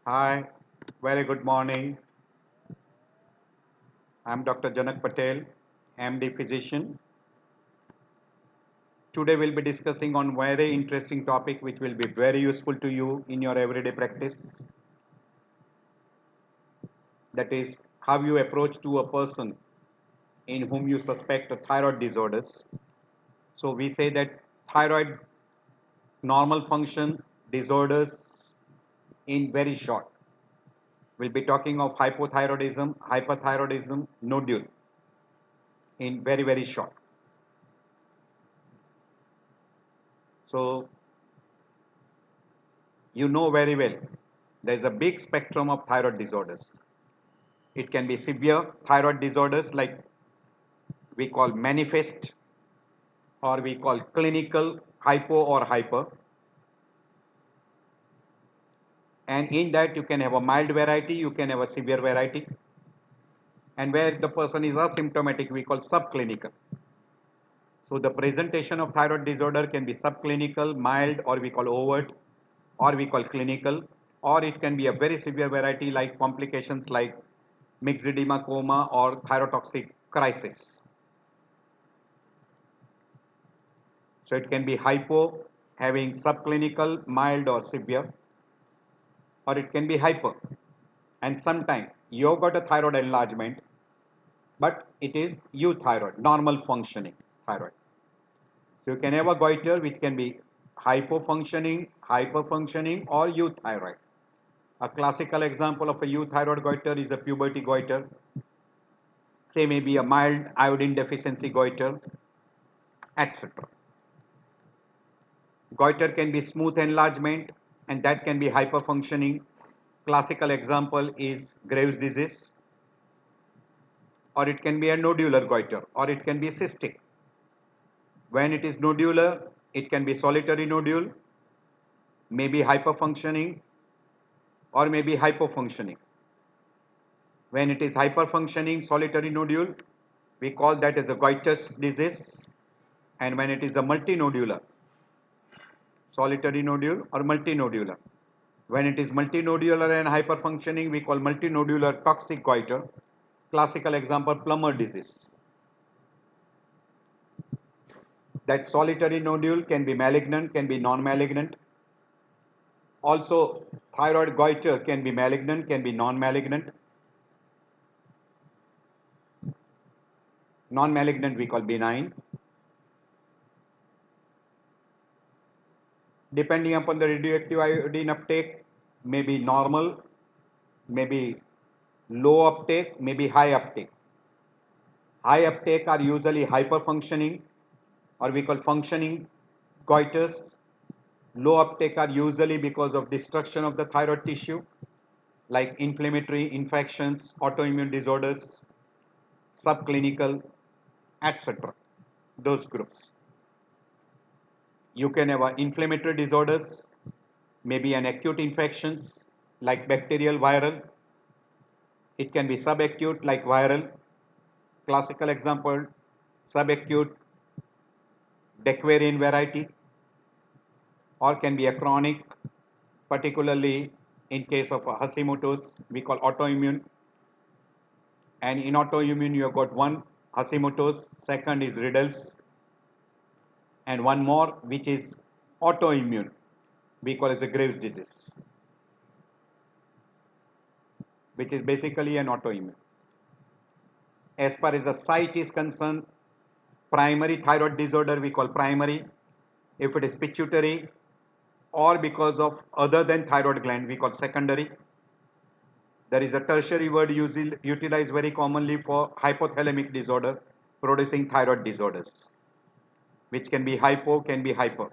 Hi, very good morning. I'm Dr. Janak Patel, MD physician. Today we'll be discussing on very interesting topic which will be very useful to you in your everyday practice. That is how you approach to a person in whom you suspect a thyroid disorders. So we say that thyroid normal function disorders in very short. We'll be talking of hypothyroidism, hyperthyroidism, nodule in very short. So you know very well there is a big spectrum of thyroid disorders. It can be severe thyroid disorders like we call manifest or we call clinical hypo or hyper, and in that you can have a mild variety, you can have a severe variety, and where the person is asymptomatic we call subclinical. So the presentation of thyroid disorder can be subclinical, mild, or we call overt, or we call clinical, or it can be a very severe variety like complications like myxedema, coma, or thyrotoxic crisis. So it can be hypo, having subclinical, mild, or severe, or it can be hyper. And sometimes you've got a thyroid enlargement, but it is euthyroid, normal functioning thyroid. So you can have a goiter which can be hypofunctioning, hyperfunctioning, or euthyroid. A classical example of a euthyroid goiter is a puberty goiter. Say maybe a mild iodine deficiency goiter, etc. Goiter can be smooth enlargement and that can be hyperfunctioning. Classical example is Graves' disease, or it can be a nodular goiter, or it can be cystic. When it is nodular, it can be solitary nodule, maybe hyperfunctioning, or maybe hypofunctioning. When it is hyperfunctioning solitary nodule, we call that as a Goiter's disease. And when it is a multinodular, solitary nodule or multinodular. When it is multinodular and hyperfunctioning, we call multinodular toxic goiter. Classical example, Plummer disease. That solitary nodule can be malignant, can be non-malignant. Also, thyroid goiter can be malignant, can be non-malignant. Non-malignant we call benign. Depending upon the radioactive iodine uptake, may be normal, maybe low uptake, maybe high uptake. High uptake are usually hyperfunctioning or we call functioning goiters. Low uptake are usually because of destruction of the thyroid tissue like inflammatory infections, autoimmune disorders, subclinical, etc. Those groups. You can have inflammatory disorders, maybe an acute infections like bacterial, viral. It can be subacute like viral. Classical example, subacute Dequarian variety, or can be a chronic, particularly in case of Hashimoto's, we call autoimmune. And in autoimmune, you have got one Hashimoto's, second is Riddle's, and one more which is autoimmune, we call as a Graves' disease, which is basically an autoimmune. As far as the site is concerned, primary thyroid disorder we call primary. If it is pituitary or because of other than thyroid gland, we call secondary. There is a tertiary word utilized very commonly for hypothalamic disorder producing thyroid disorders, which can be hypo, can be hyper.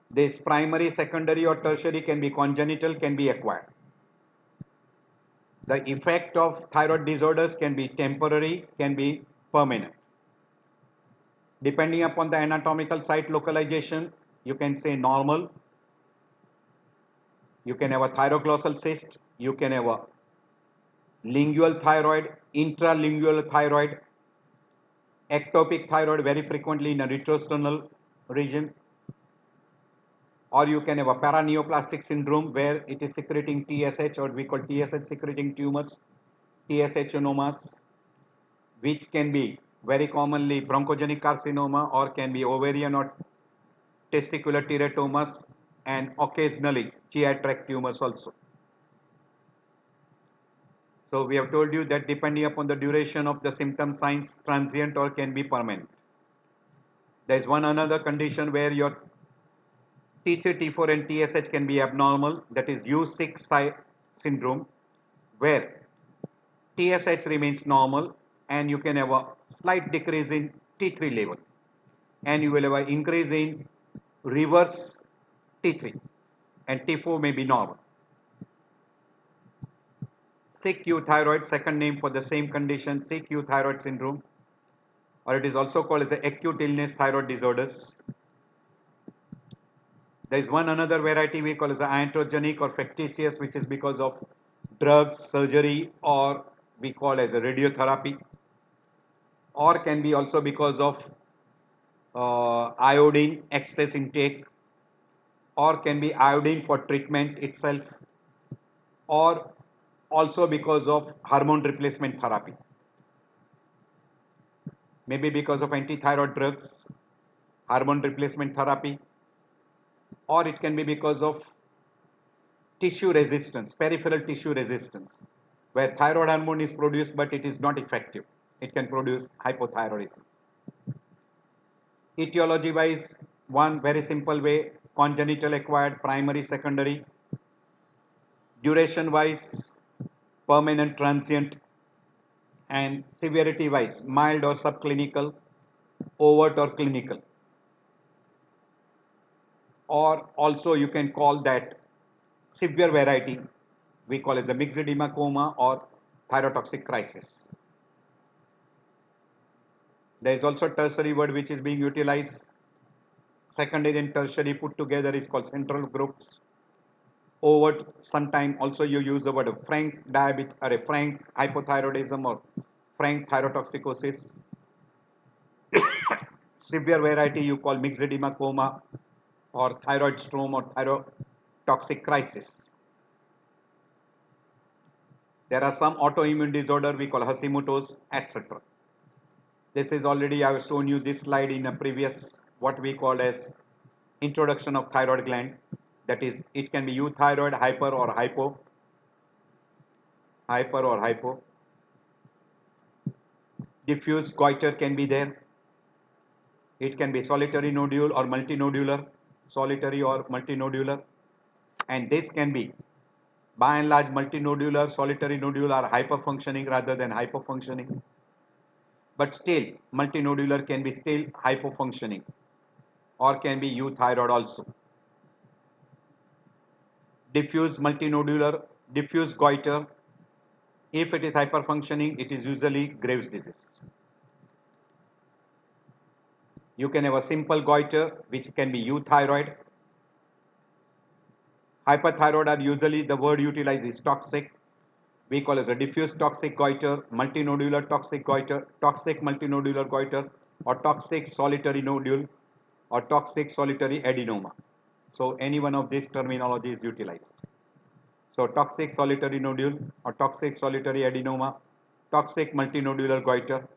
This primary, secondary, or tertiary can be congenital, can be acquired. The effect of thyroid disorders can be temporary, can be permanent. Depending upon the anatomical site localization, you can say normal, you can have a thyroglossal cyst, you can have a lingual thyroid, intralingual thyroid, ectopic thyroid very frequently in a retrosternal region. Or you can have a paraneoplastic syndrome where it is secreting TSH, or we call TSH secreting tumors, TSHomas, which can be very commonly bronchogenic carcinoma or can be ovarian or testicular teratomas and occasionally GI tract tumors also. So we have told you that depending upon the duration of the symptom signs, transient or can be permanent. There is one another condition where your T3, T4 and TSH can be abnormal, that is U6 syndrome, where TSH remains normal and you can have a slight decrease in T3 level and you will have an increase in reverse T3 and T4 may be normal. Sick euthyroid, second name for the same condition, sick euthyroid syndrome, or it is also called as acute illness thyroid disorders. There is one another variety we call as iatrogenic or factitious, which is because of drugs, surgery, or we call as a radiotherapy, or can be also because of iodine excess intake, or can be iodine for treatment itself, or also because of hormone replacement therapy. Maybe because of antithyroid drugs, hormone replacement therapy, or it can be because of tissue resistance, peripheral tissue resistance, where thyroid hormone is produced but it is not effective. It can produce hypothyroidism. Etiology wise, one very simple way, congenital acquired, primary, secondary. Duration wise, permanent, transient, and severity wise, mild or subclinical, overt or clinical. Or also you can call that severe variety, we call it the myxedema coma or thyrotoxic crisis. There is also tertiary word which is being utilized. Secondary and tertiary put together is called central groups. Overt, sometime also you use the word frank diabetes or a frank hypothyroidism or frank thyrotoxicosis. Severe variety you call myxedema coma or thyroid storm or thyrotoxic crisis. There are some autoimmune disorder we call Hashimoto's, etc. This is already I have shown you this slide in a previous what we call as introduction of thyroid gland. That is, it can be euthyroid, hyper or hypo. Hyper or hypo. Diffuse goiter can be there. It can be solitary nodule or multinodular, solitary or multinodular, and this can be by and large multinodular, solitary nodule are hyperfunctioning rather than hypofunctioning. But still, multinodular can be still hypofunctioning or can be euthyroid also. Diffuse multinodular, diffuse goiter, if it is hyperfunctioning, it is usually Graves' disease. You can have a simple goiter which can be euthyroid. Hyperthyroid are usually the word utilized is toxic. We call as a diffuse toxic goiter, multinodular toxic goiter, toxic multinodular goiter, or toxic solitary nodule, or toxic solitary adenoma. So any one of these terminology is utilized. So toxic solitary nodule or toxic solitary adenoma, toxic multinodular goiter.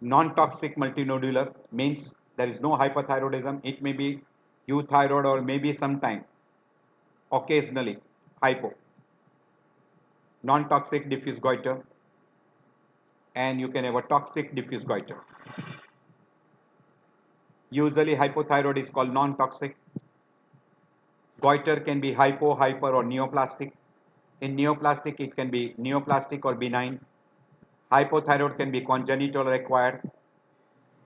Non-toxic multinodular means there is no hyperthyroidism. It may be euthyroid or maybe sometime, occasionally hypo. Non-toxic diffuse goiter, and you can have a toxic diffuse goiter. Usually hypothyroid is called non-toxic. Goiter can be hypo, hyper or neoplastic. In neoplastic it can be neoplastic or benign. Hypothyroid can be congenital or acquired.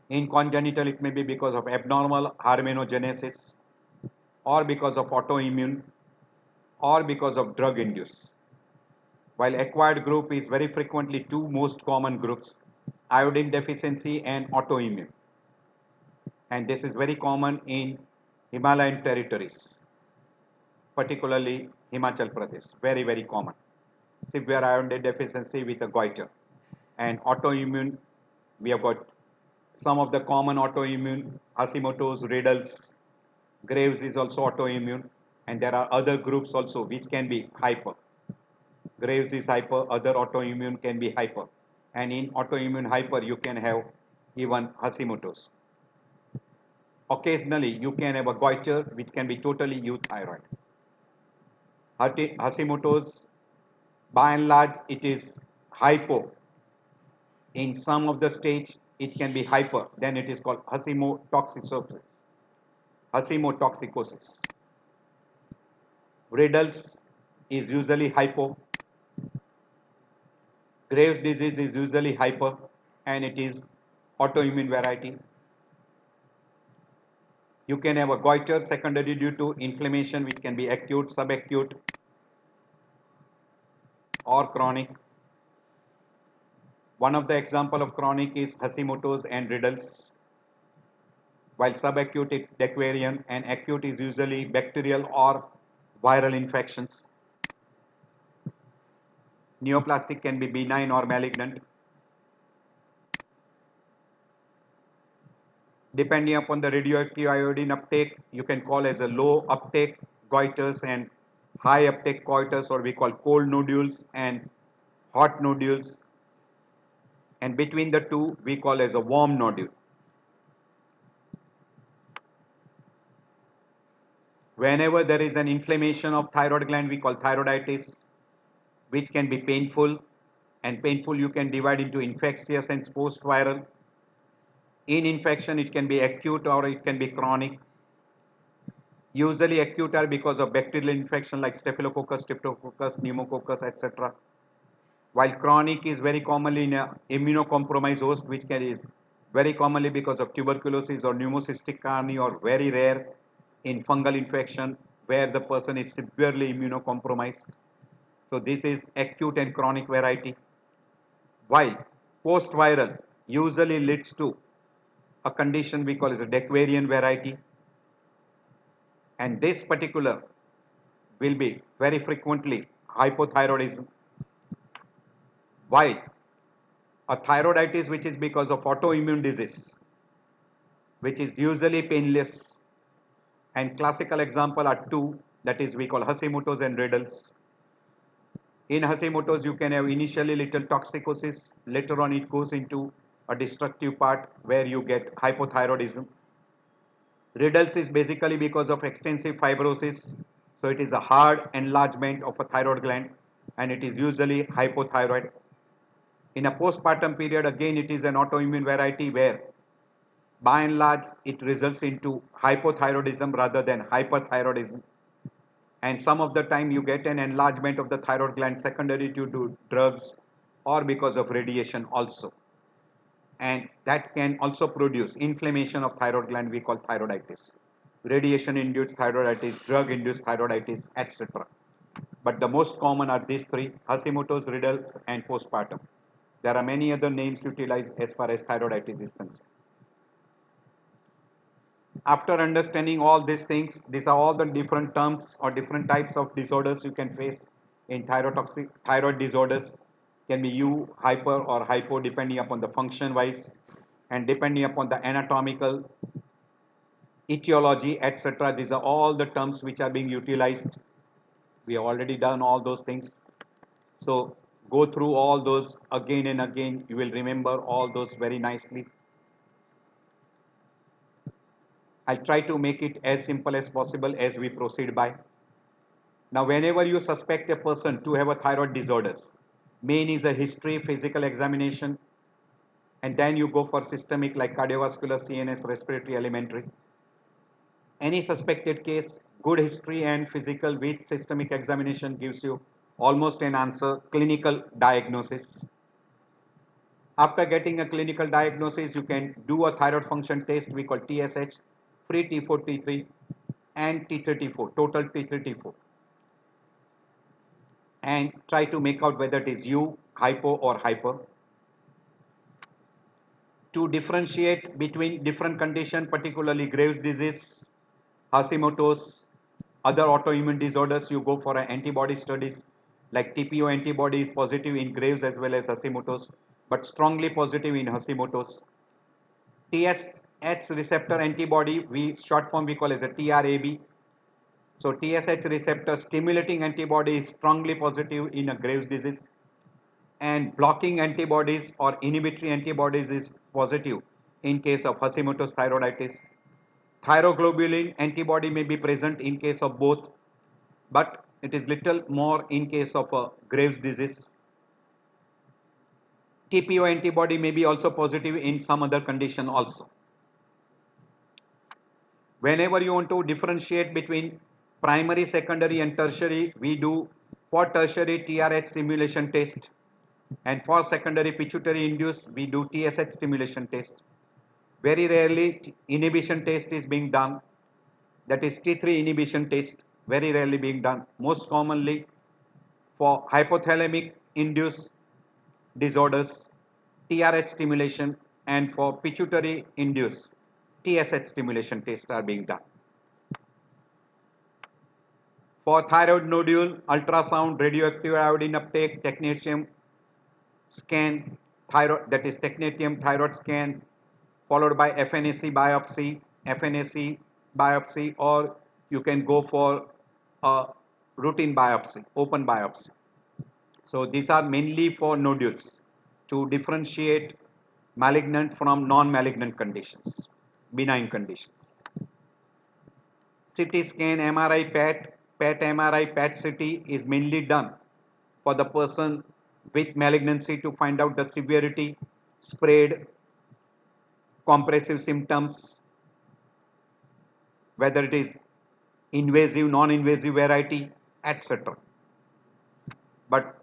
In congenital it may be because of abnormal hormonogenesis or because of autoimmune or because of drug induced. While acquired group is very frequently two most common groups, iodine deficiency and autoimmune. And this is very common in Himalayan territories, particularly Himachal Pradesh, very, very common. Severe iodine deficiency with a goiter. And autoimmune, we have got some of the common autoimmune, Hashimoto's, Riddle's, Graves is also autoimmune, and there are other groups also which can be hyper. Graves is hyper, other autoimmune can be hyper. And in autoimmune hyper, you can have even Hashimoto's. Occasionally, you can have a goiter which can be totally euthyroid. Hashimoto's, by and large, it is hypo. In some of the stage, it can be hyper. Then it is called Hashimotoxicosis. Hashimotoxicosis. Riddles is usually hypo. Graves' disease is usually hyper, and it is autoimmune variety. You can have a goiter secondary due to inflammation, which can be acute, subacute, or chronic. One of the example of chronic is Hashimoto's and Riddle's, while subacute is Dequarian, and acute is usually bacterial or viral infections. Neoplastic can be benign or malignant. Depending upon the radioactive iodine uptake, you can call as a low uptake goiters and high uptake goiters, or we call cold nodules and hot nodules. And between the two, we call as a warm nodule. Whenever there is an inflammation of thyroid gland, we call thyroiditis, which can be painful. And painful you can divide into infectious and post-viral. In infection, it can be acute or it can be chronic. Usually acute are because of bacterial infection like staphylococcus, streptococcus, pneumococcus, etc. While chronic is very commonly in an immunocompromised host, which is very commonly because of tuberculosis or pneumocystic carni, or very rare in fungal infection where the person is severely immunocompromised. So this is acute and chronic variety. While post-viral usually leads to a condition we call as a Dequarian variety, and this particular will be very frequently hypothyroidism, while a thyroiditis which is because of autoimmune disease, which is usually painless, and classical example are two, that is we call Hashimoto's and Riddle's. In Hashimoto's, you can have initially little toxicosis, later on it goes into a destructive part where you get hypothyroidism. Riddle's is basically because of extensive fibrosis, so it is a hard enlargement of a thyroid gland, and it is usually hypothyroid. In a postpartum period, again it is an autoimmune variety where by and large it results into hypothyroidism rather than hyperthyroidism. And some of the time you get an enlargement of the thyroid gland secondary to drugs or because of radiation also. And that can also produce inflammation of thyroid gland, we call thyroiditis. Radiation induced thyroiditis, drug induced thyroiditis, etc. But the most common are these three: Hashimoto's, Riddle's, and postpartum. There are many other names utilized as far as thyroiditis is concerned. After understanding all these things, these are all the different terms or different types of disorders you can face in thyroid disorders. Can be hyper or hypo depending upon the function wise and depending upon the anatomical etiology, etc. These are all the terms which are being utilized. We have already done all those things. So go through all those again and again. You will remember all those very nicely. I'll try to make it as simple as possible as we proceed by. Now, whenever you suspect a person to have a thyroid disorders, main is a history, physical examination, and then you go for systemic like cardiovascular, CNS, respiratory, alimentary. Any suspected case, good history and physical with systemic examination gives you almost an answer, clinical diagnosis. After getting a clinical diagnosis, you can do a thyroid function test we call TSH, free T4, T3, and T3, T4, total T3, T4. And try to make out whether it is hypo or hyper. To differentiate between different conditions, particularly Graves' disease, Hashimoto's, other autoimmune disorders, you go for antibody studies like TPO antibody is positive in Graves as well as Hashimoto's, but strongly positive in Hashimoto's. H receptor antibody, short form we call as a TRAB. So TSH receptor stimulating antibody is strongly positive in a Graves' disease, and blocking antibodies or inhibitory antibodies is positive in case of Hashimoto's thyroiditis. Thyroglobulin antibody may be present in case of both, but it is little more in case of Graves' disease. TPO antibody may be also positive in some other condition also. Whenever you want to differentiate between primary, secondary and tertiary, we do for tertiary TRH stimulation test, and for secondary pituitary induced we do TSH stimulation test. Very rarely inhibition test is being done, that is T3 inhibition test, very rarely being done. Most commonly for hypothalamic induced disorders, TRH stimulation, and for pituitary induced TSH stimulation tests are being done. For thyroid nodule, ultrasound, radioactive iodine uptake, technetium scan, thyroid, that is technetium thyroid scan, followed by FNAC biopsy, or you can go for a routine biopsy, open biopsy. So these are mainly for nodules to differentiate malignant from non-malignant conditions, benign conditions. CT scan, MRI, PET MRI, PET CT is mainly done for the person with malignancy to find out the severity, spread, compressive symptoms, whether it is invasive, non-invasive variety, etc. But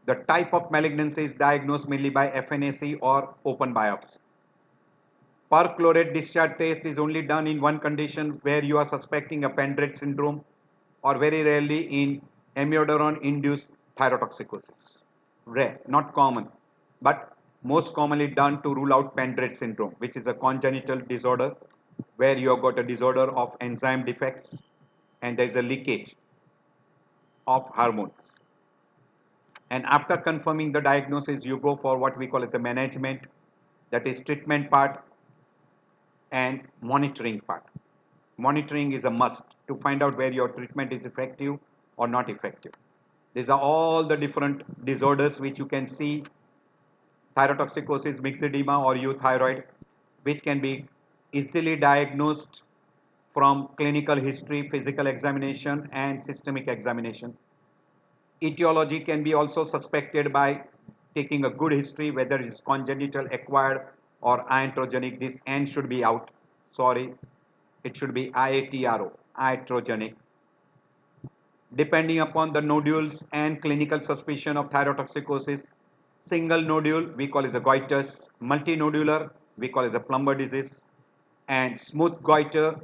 the type of malignancy is diagnosed mainly by FNAC or open biopsy. Perchlorate discharge test is only done in one condition where you are suspecting a Pendred syndrome, or very rarely in amiodarone induced thyrotoxicosis. Rare, not common, but most commonly done to rule out Pendred syndrome, which is a congenital disorder where you have got a disorder of enzyme defects and there is a leakage of hormones. And after confirming the diagnosis, you go for what we call as a management, that is treatment part and monitoring part. Monitoring is a must to find out where your treatment is effective or not effective. These are all the different disorders which you can see: thyrotoxicosis, myxedema or euthyroid, which can be easily diagnosed from clinical history, physical examination and systemic examination. Etiology can be also suspected by taking a good history, whether it is congenital, acquired or iatrogenic. This N should be out, sorry, it should be IATRO, iatrogenic. Depending upon the nodules and clinical suspicion of thyrotoxicosis, single nodule we call as a goiters, multinodular we call as a plumber disease, and smooth goiter,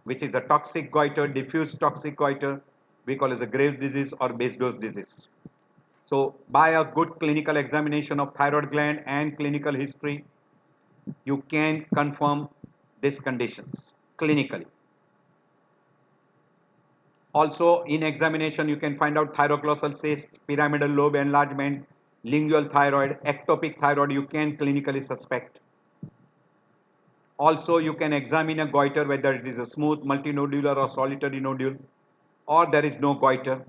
which is a toxic goiter, diffuse toxic goiter, we call as a Graves' disease or Basedow disease. So by a good clinical examination of thyroid gland and clinical history, you can confirm these conditions clinically. Also in examination you can find out thyroglossal cyst, pyramidal lobe enlargement, lingual thyroid, ectopic thyroid you can clinically suspect. Also you can examine a goiter whether it is a smooth, multinodular or solitary nodule, or there is no goiter.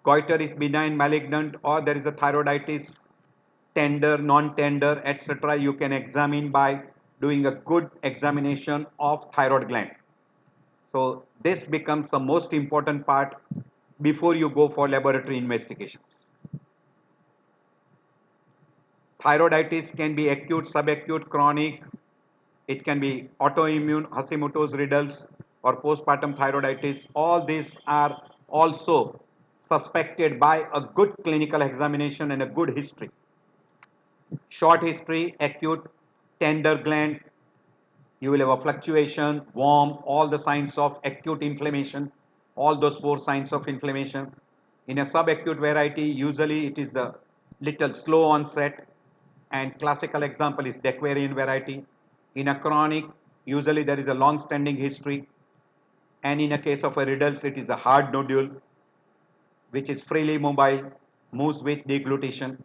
Goiter is benign, malignant, or there is a thyroiditis, tender, non-tender, etc. You can examine by doing a good examination of thyroid gland. So this becomes the most important part before you go for laboratory investigations. Thyroiditis can be acute, subacute, chronic. It can be autoimmune, Hashimoto's riddles or postpartum thyroiditis. All these are also suspected by a good clinical examination and a good history. Short history, acute, tender gland, you will have a fluctuation, warm, all the signs of acute inflammation, all those 4 signs of inflammation. In a subacute variety, usually it is a little slow onset, and classical example is Dequarian variety. In a chronic, usually there is a long-standing history, and in a case of a riddles, it is a hard nodule which is freely mobile, moves with deglutition.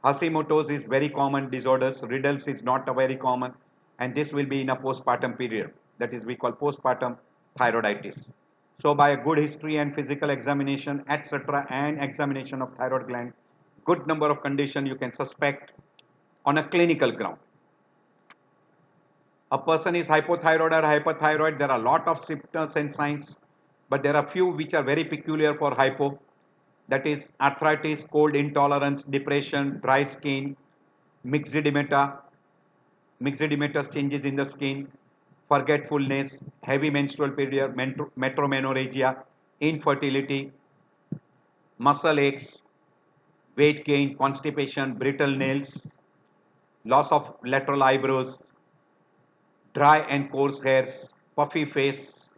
Hashimoto's is very common disorders. Riddle's is not a very common, and this will be in a postpartum period. That is, we call postpartum thyroiditis. So, by a good history and physical examination, etc., and examination of thyroid gland, good number of conditions you can suspect on a clinical ground. A person is hypothyroid or hyperthyroid. There are a lot of symptoms and signs, but there are few which are very peculiar for hypo. That is arthritis, cold intolerance, depression, dry skin, myxedema, myxedematous changes in the skin, forgetfulness, heavy menstrual period, metromenoregia, infertility, muscle aches, weight gain, constipation, brittle nails, loss of lateral eyebrows, dry and coarse hairs, puffy face.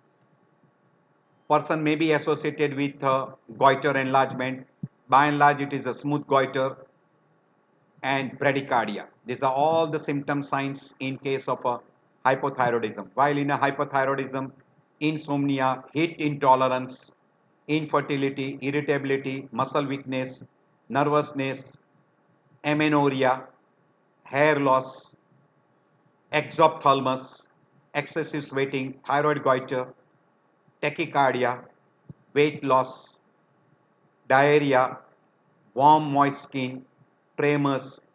Person may be associated with goiter enlargement. By and large, it is a smooth goiter and bradycardia. These are all the symptom signs in case of a hypothyroidism. While in a hypothyroidism, insomnia, heat intolerance, infertility, irritability, muscle weakness, nervousness, amenorrhea, hair loss, exophthalmos, excessive sweating, thyroid goiter, tachycardia, weight loss, diarrhea, warm moist skin, tremors,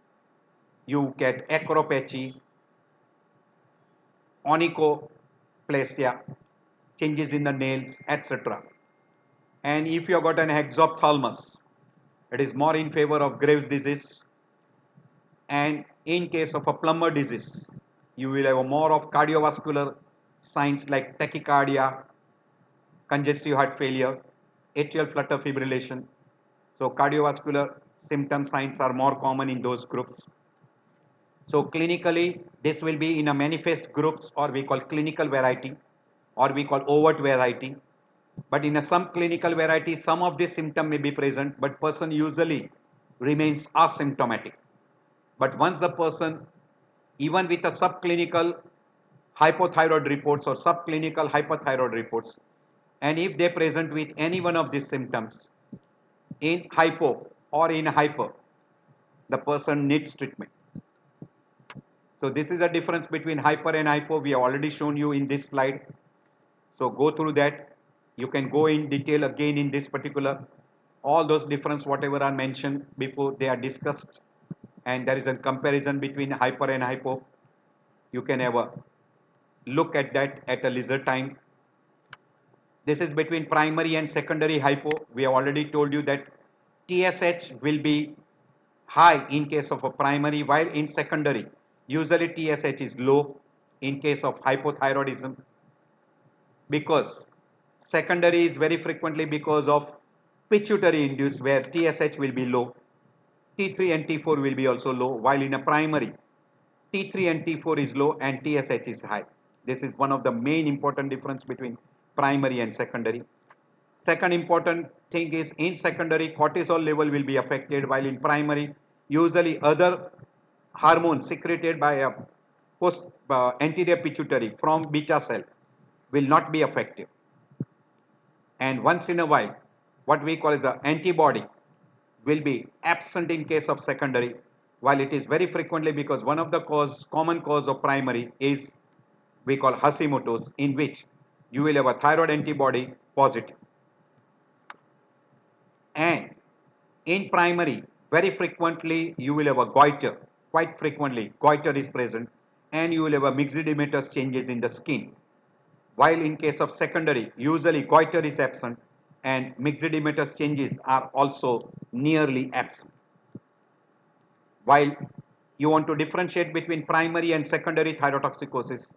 you get acropathy, onychoplasia, changes in the nails, etc. And if you have got an exophthalmos, it is more in favor of Graves' disease. And in case of a plumber disease, you will have more of cardiovascular signs like tachycardia, congestive heart failure, atrial flutter fibrillation. So cardiovascular symptom signs are more common in those groups. So clinically, this will be in a manifest groups, or we call clinical variety, or we call overt variety. But in a some clinical variety, some of this symptom may be present, but person usually remains asymptomatic. But once the person, even with a subclinical hypothyroid reports or subclinical hyperthyroid reports, and if they present with any one of these symptoms in hypo or in hyper, the person needs treatment. So this is a difference between hyper and hypo. We have already shown you in this slide. So go through that. You can go in detail again in this particular. All those difference whatever are mentioned before, they are discussed, and there is a comparison between hyper and hypo. You can have a look at that at a leisure time. This is between primary and secondary hypo. We have already told you that TSH will be high in case of a primary, while in secondary usually TSH is low in case of hypothyroidism, because secondary is very frequently because of pituitary induced, where TSH will be low, T3 and T4 will be also low, while in a primary T3 and T4 is low and TSH is high. This is one of the main important difference between primary and secondary. Second important thing is, in secondary cortisol level will be affected, while in primary usually other hormones secreted by a anterior pituitary from beta cell will not be effective. And once in a while, what we call as an antibody will be absent in case of secondary, while it is very frequently because one of the common cause of primary is we call Hashimoto's, in which you will have a thyroid antibody positive. And in primary, very frequently you will have a goiter, quite frequently goiter is present, and you will have a myxedematous changes in the skin. While in case of secondary, usually goiter is absent and myxedematous changes are also nearly absent. While you want to differentiate between primary and secondary thyrotoxicosis,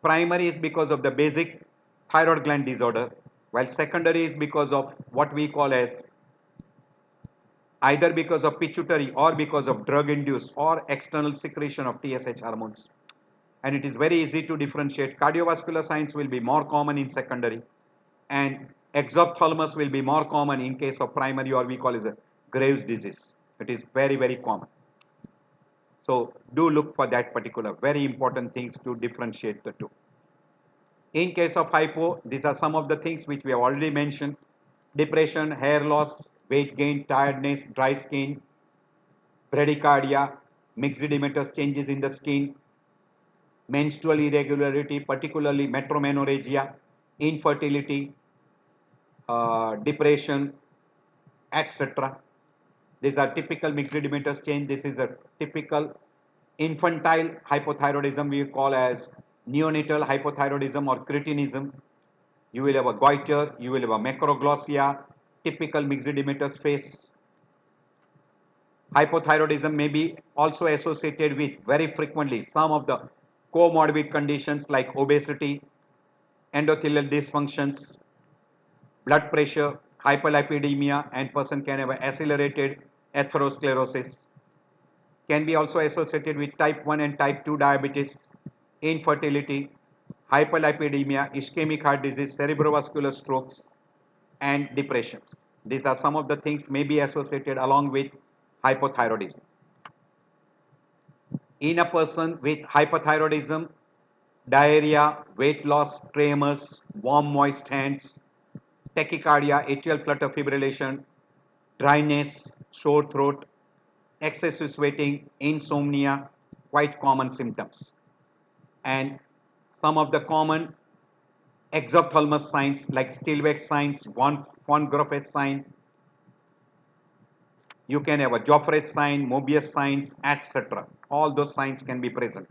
primary is because of the basic thyroid gland disorder, while secondary is because of what we call as either because of pituitary or because of drug induced or external secretion of TSH hormones. And it is very easy to differentiate. Cardiovascular signs will be more common in secondary, and exophthalmos will be more common in case of primary, or we call as a Graves' disease. It is very, very common. So do look for that particular very important things to differentiate the two. In case of hypo, these are some of the things which we have already mentioned: depression, hair loss, weight gain, tiredness, dry skin, bradycardia, mixed edematous changes in the skin, menstrual irregularity, particularly metromenoregia, infertility, depression, etc. These are typical mixed edematous change. This is a typical infantile hypothyroidism we call as neonatal hypothyroidism or cretinism. You will have a goiter, you will have a macroglossia, typical mixed edematous face. Hypothyroidism may be also associated with very frequently some of the comorbid conditions like obesity, endothelial dysfunctions, blood pressure, hyperlipidemia, and person can have accelerated atherosclerosis. Can be also associated with type 1 and type 2 diabetes, infertility, hyperlipidemia, ischemic heart disease, cerebrovascular strokes, and depression. These are some of the things may be associated along with hypothyroidism. In a person with hypothyroidism, diarrhea, weight loss, tremors, warm moist hands, tachycardia, atrial flutter fibrillation, dryness, sore throat, excessive sweating, insomnia, quite common symptoms. And some of the common exophthalmos signs like Stilwell signs, von Graffi's sign, you can have a Joffre's sign, Mobius signs, etc. All those signs can be present.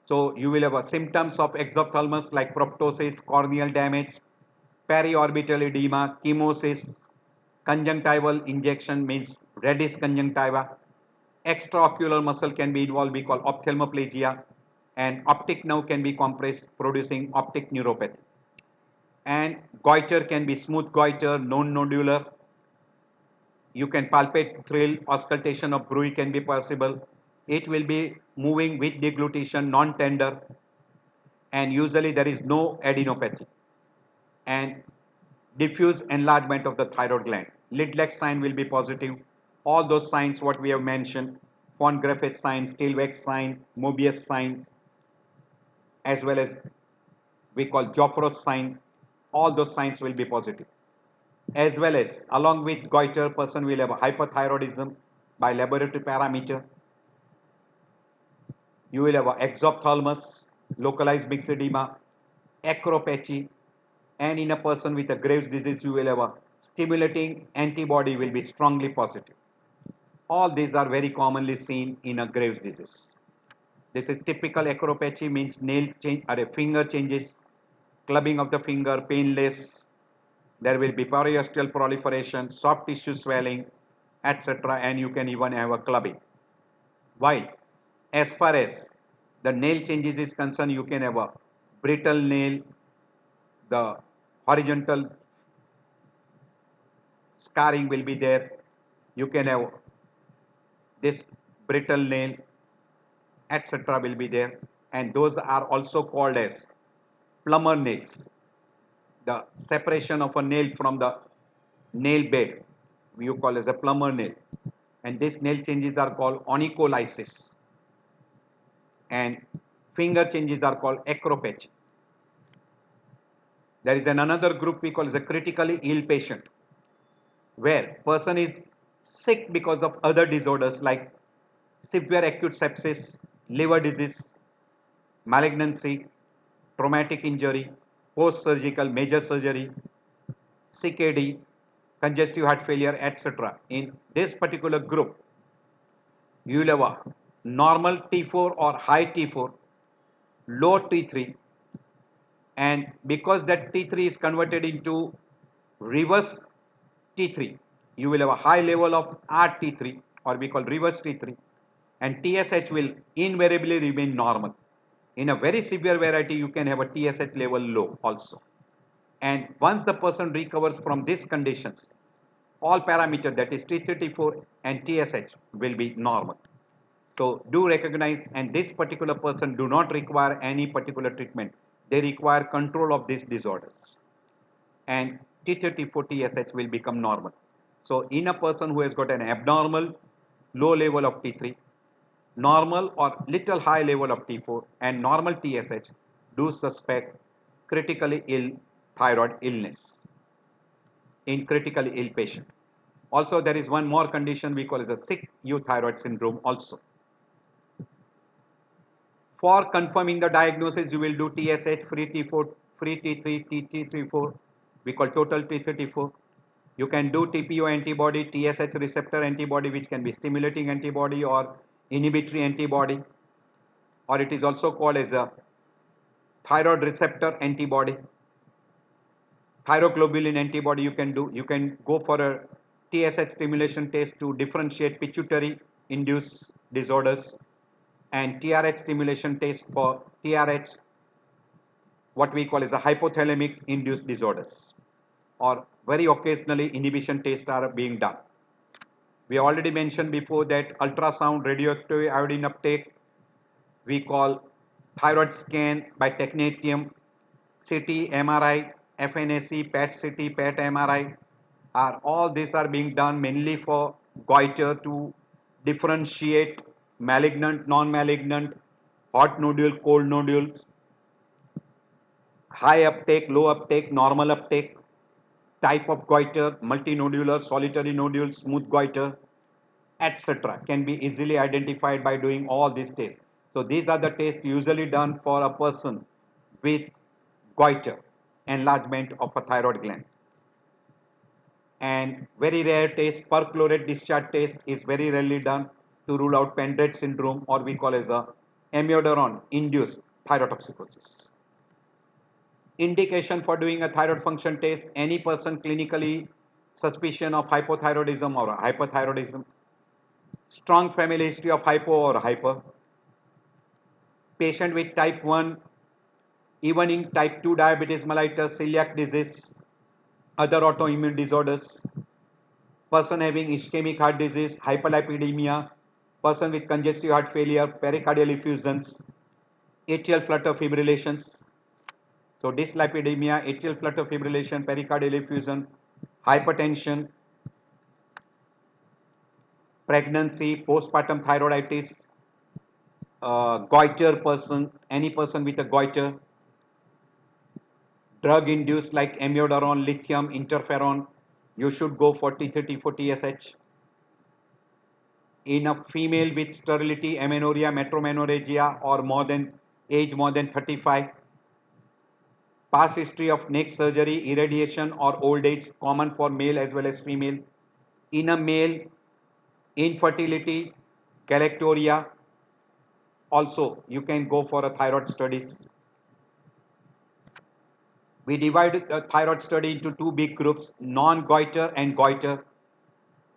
So you will have a symptoms of exophthalmos like proptosis, corneal damage, periorbital edema, chemosis, conjunctival injection means reddish conjunctiva, extraocular muscle can be involved, we call ophthalmoplegia, and optic nerve can be compressed producing optic neuropathy. And goiter can be smooth goiter, non-nodular. You can palpate, thrill, auscultation of bruit can be possible. It will be moving with deglutition, non-tender, and usually there is no adenopathy. And diffuse enlargement of the thyroid gland. Lidleck sign will be positive. All those signs what we have mentioned, von Graffi's sign, Stilwell sign, Mobius signs, as well as we call Joffre's sign, all those signs will be positive. As well as along with goiter, person will have hyperthyroidism by laboratory parameter. You will have exophthalmos, localized mixed edema, acropathy, and in a person with a Graves' disease, you will have a stimulating antibody will be strongly positive. All these are very commonly seen in a Graves' disease. This is typical acropathy, means nail change or a finger changes, clubbing of the finger, painless. There will be periosteal proliferation, soft tissue swelling, etc. And you can even have a clubbing. While as far as the nail changes is concerned, you can have a brittle nail, the horizontal scarring will be there. You can have this brittle nail, etc. will be there, and those are also called as plumber nails. The separation of a nail from the nail bed you call as a plumber nail, and these nail changes are called onycholysis, and finger changes are called acropathy. There is another group we call as a critically ill patient, where person is sick because of other disorders like severe acute sepsis, liver disease, malignancy, traumatic injury, post-surgical major surgery, CKD, congestive heart failure, etc. In this particular group, you will have a normal T4 or high T4, low T3, and because that T3 is converted into reverse T3, you will have a high level of RT3 or we call reverse T3, and TSH will invariably remain normal. In a very severe variety, you can have a TSH level low also. And once the person recovers from these conditions, all parameters that is T34 and TSH will be normal. So do recognize, and this particular person do not require any particular treatment. They require control of these disorders. And T34 TSH will become normal. So in a person who has got an abnormal low level of T3, normal or little high level of T4 and normal TSH, do suspect critically ill thyroid illness in critically ill patient. Also, there is one more condition we call as a sick euthyroid syndrome also. For confirming the diagnosis, you will do TSH, free T4, free T3, T34, we call total T34. You can do TPO antibody, TSH receptor antibody, which can be stimulating antibody or inhibitory antibody, or it is also called as a thyroid receptor antibody. Thyroglobulin antibody you can do. You can go for a TSH stimulation test to differentiate pituitary induced disorders, and TRH stimulation test for TRH, what we call as a hypothalamic induced disorders, or very occasionally inhibition tests are being done. We already mentioned before that ultrasound radioactive iodine uptake, we call thyroid scan by technetium, CT, MRI, FNAC, PET CT, PET MRI, are all these are being done mainly for goiter to differentiate malignant, non-malignant, hot nodule, cold nodules, high uptake, low uptake, normal uptake, type of goiter, multinodular, solitary nodule, smooth goiter, etc. can be easily identified by doing all these tests. So these are the tests usually done for a person with goiter, enlargement of a thyroid gland. And very rare test, perchlorate discharge test is very rarely done to rule out Pendred syndrome, or we call as a amiodarone induced thyrotoxicosis. Indication for doing a thyroid function test, any person clinically suspicion of hypothyroidism or hyperthyroidism, strong family history of hypo or hyper, patient with type 1, even in type 2 diabetes mellitus, celiac disease, other autoimmune disorders, person having ischemic heart disease, hyperlipidemia, person with congestive heart failure, pericardial effusions, atrial flutter fibrillations. So dyslipidemia, atrial flutter fibrillation, pericardial effusion, hypertension, pregnancy, postpartum thyroiditis, goiter person, any person with a goiter, drug induced like amiodarone, lithium, interferon, you should go for T34 TSH. In a female with sterility, amenorrhea, metromenoregia, or age more than 35, past history of neck surgery, irradiation, or old age, common for male as well as female. In a male, infertility, galactorrhea, also you can go for a thyroid studies. We divide the thyroid study into two big groups, non-goiter and goiter.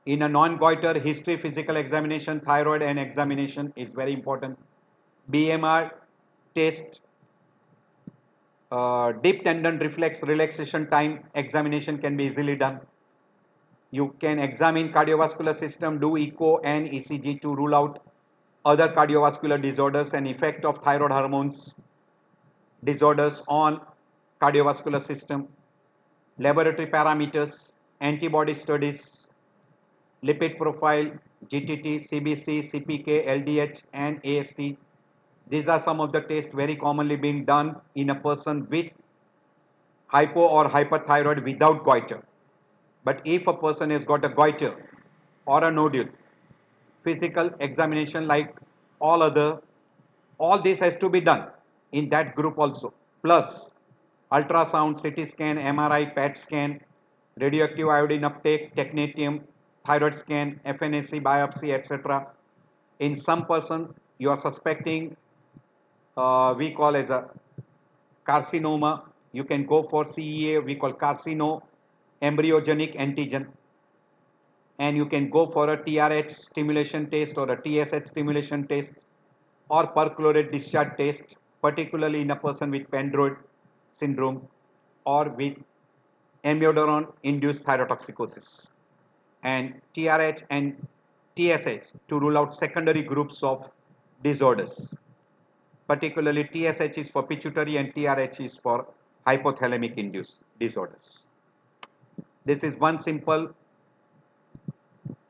In a non-goiter, history, physical examination, thyroid and examination is very important. BMR test, deep tendon reflex relaxation time examination can be easily done. You can examine cardiovascular system, do echo and ECG to rule out other cardiovascular disorders and effect of thyroid hormones disorders on cardiovascular system. Laboratory parameters, antibody studies, lipid profile, GTT, CBC, CPK, LDH and AST. These are some of the tests very commonly being done in a person with hypo or hyperthyroid without goiter. But if a person has got a goiter or a nodule, physical examination like all this has to be done in that group also. Plus ultrasound, CT scan, MRI, PET scan, radioactive iodine uptake, technetium, thyroid scan, FNAC, biopsy, etc. In some person you are suspecting, we call as a carcinoma, you can go for CEA, we call carcino embryogenic antigen, and you can go for a TRH stimulation test or a TSH stimulation test or perchlorate discharge test, particularly in a person with Pendred syndrome or with amiodarone induced thyrotoxicosis, and TRH and TSH to rule out secondary groups of disorders. Particularly TSH is for pituitary and TRH is for hypothalamic induced disorders. This is one simple,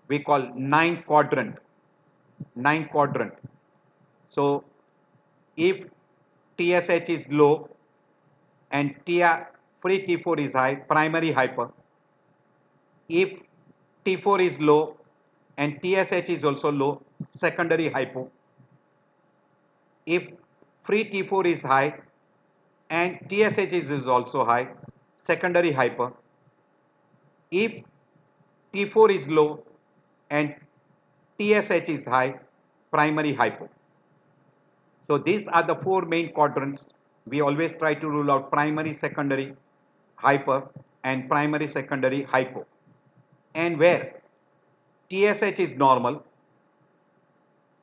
we call 9 quadrant. So if TSH is low and free T4 is high, primary hyper. If T4 is low and TSH is also low, secondary hypo. If free T4 is high and TSH is also high, secondary hyper. If T4 is low and TSH is high, primary hypo. So these are the four main quadrants. We always try to rule out primary, secondary, hyper and primary, secondary, hypo. And where TSH is normal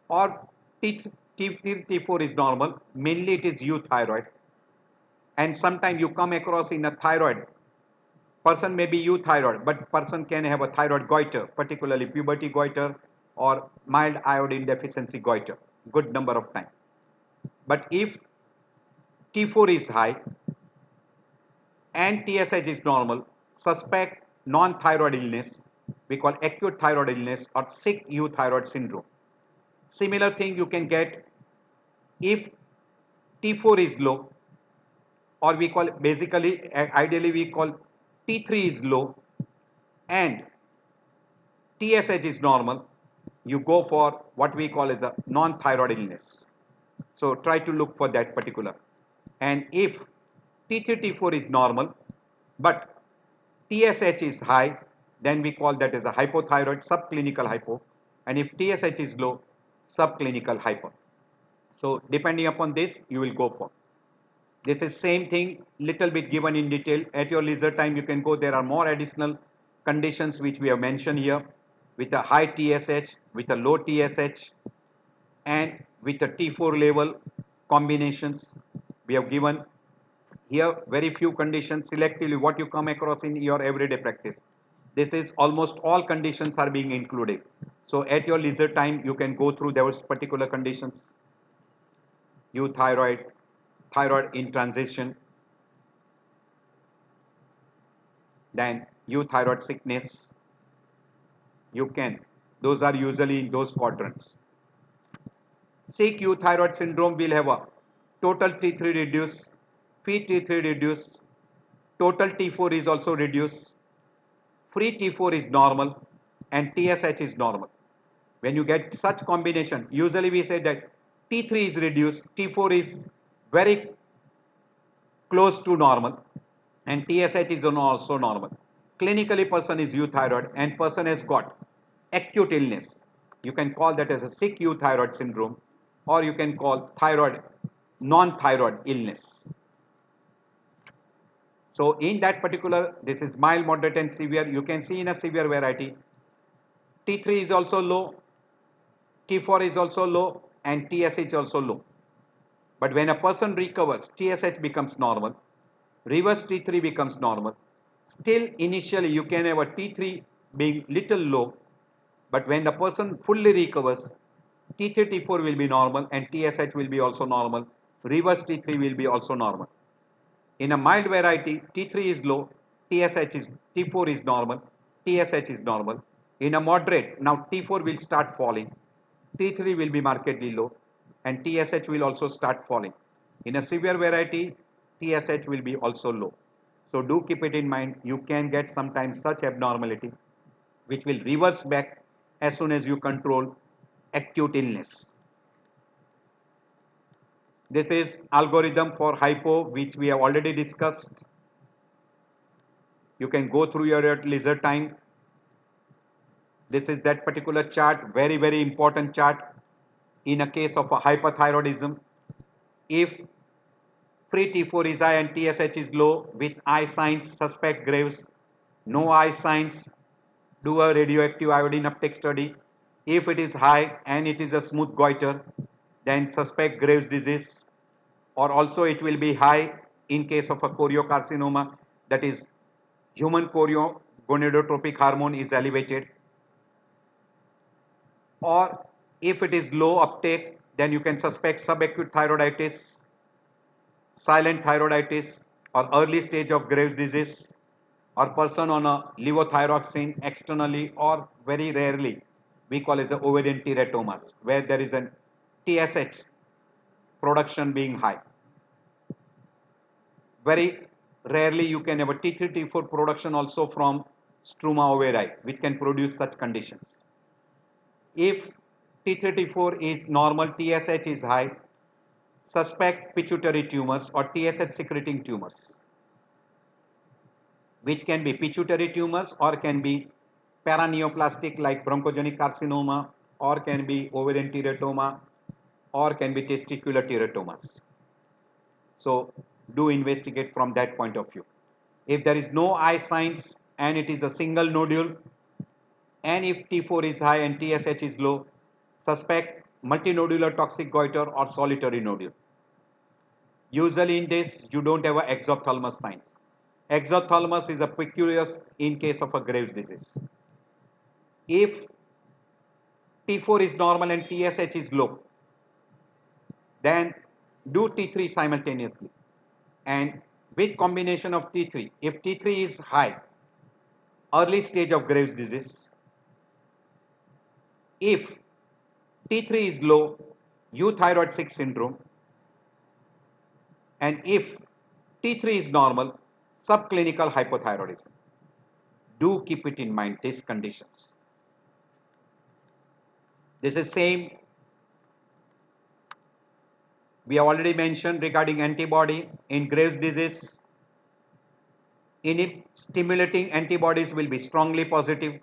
or T4 is normal, mainly it is euthyroid. And sometimes you come across in a thyroid, person may be euthyroid, but person can have a thyroid goiter, particularly puberty goiter or mild iodine deficiency goiter, good number of times. But if T4 is high and TSH is normal, suspect non-thyroid illness, we call acute thyroid illness or sick euthyroid syndrome. Similar thing you can get if T4 is low, or we call basically, ideally we call T3 is low and TSH is normal, you go for what we call as a non-thyroid illness. So try to look for that particular. And if T3, T4 is normal, but TSH is high, then we call that as a hypothyroid, subclinical hypo. And if TSH is low, subclinical hyper. So depending upon this, you will go for. This is same thing, little bit given in detail. At your leisure time, you can go. There are more additional conditions which we have mentioned here, with a high TSH, with a low TSH, and with a T4 level combinations. We have given here very few conditions selectively what you come across in your everyday practice. This is almost all conditions are being included. So at your leisure time, you can go through those particular conditions. Euthyroid, thyroid in transition, then euthyroid sickness. You can, those are usually in those quadrants. Sick euthyroid syndrome will have a total T3 reduced, free T3 reduced, total T4 is also reduced, free T4 is normal and TSH is normal. When you get such combination, usually we say that T3 is reduced, T4 is very close to normal and TSH is also normal. Clinically person is euthyroid and person has got acute illness. You can call that as a sick euthyroid syndrome or you can call thyroid, non-thyroid illness. So in that particular, this is mild, moderate and severe. You can see in a severe variety, T3 is also low, T4 is also low and TSH is also low. But when a person recovers, TSH becomes normal, reverse T3 becomes normal. Still initially you can have a T3 being little low, but when the person fully recovers, T3, T4 will be normal and TSH will be also normal, reverse T3 will be also normal. In a mild variety, T3 is low, T4 is normal, TSH is normal. In a moderate, now T4 will start falling, T3 will be markedly low and TSH will also start falling. In a severe variety, TSH will be also low. So do keep it in mind, you can get sometimes such abnormality which will reverse back as soon as you control acute illness. This is algorithm for hypo which we have already discussed. You can go through your leisure time. This is that particular chart, very, very important chart in a case of a hyperthyroidism. If free T4 is high and TSH is low with eye signs, suspect Graves. No eye signs, do a radioactive iodine uptake study. If it is high and it is a smooth goiter, then suspect Graves disease, or also it will be high in case of a choriocarcinoma, that is human choriogonadotropic hormone is elevated, or if it is low uptake, then you can suspect subacute thyroiditis, silent thyroiditis, or early stage of Graves disease, or person on a levothyroxine externally, or very rarely we call as a ovarian teratomas where there is an TSH production being high. Very rarely you can have a T3, T4 production also from struma overi, which can produce such conditions. If T34 is normal, TSH is high, suspect pituitary tumors or TSH secreting tumors, which can be pituitary tumors or can be paraneoplastic like bronchogenic carcinoma, or can be ovarian teratoma, or can be testicular teratomas. So do investigate from that point of view. If there is no eye signs and it is a single nodule, and if T4 is high and TSH is low, suspect multinodular toxic goiter or solitary nodule. Usually in this, you don't have a exophthalmos signs. Exophthalmos is a peculiar in case of a Graves' disease. If T4 is normal and TSH is low, then do T3 simultaneously. And with combination of T3, if T3 is high, early stage of Graves' disease. If T3 is low, euthyroid 6 syndrome. And if T3 is normal, subclinical hypothyroidism. Do keep it in mind, these conditions. This is same we have already mentioned regarding antibody in Graves' disease. Stimulating antibodies will be strongly positive.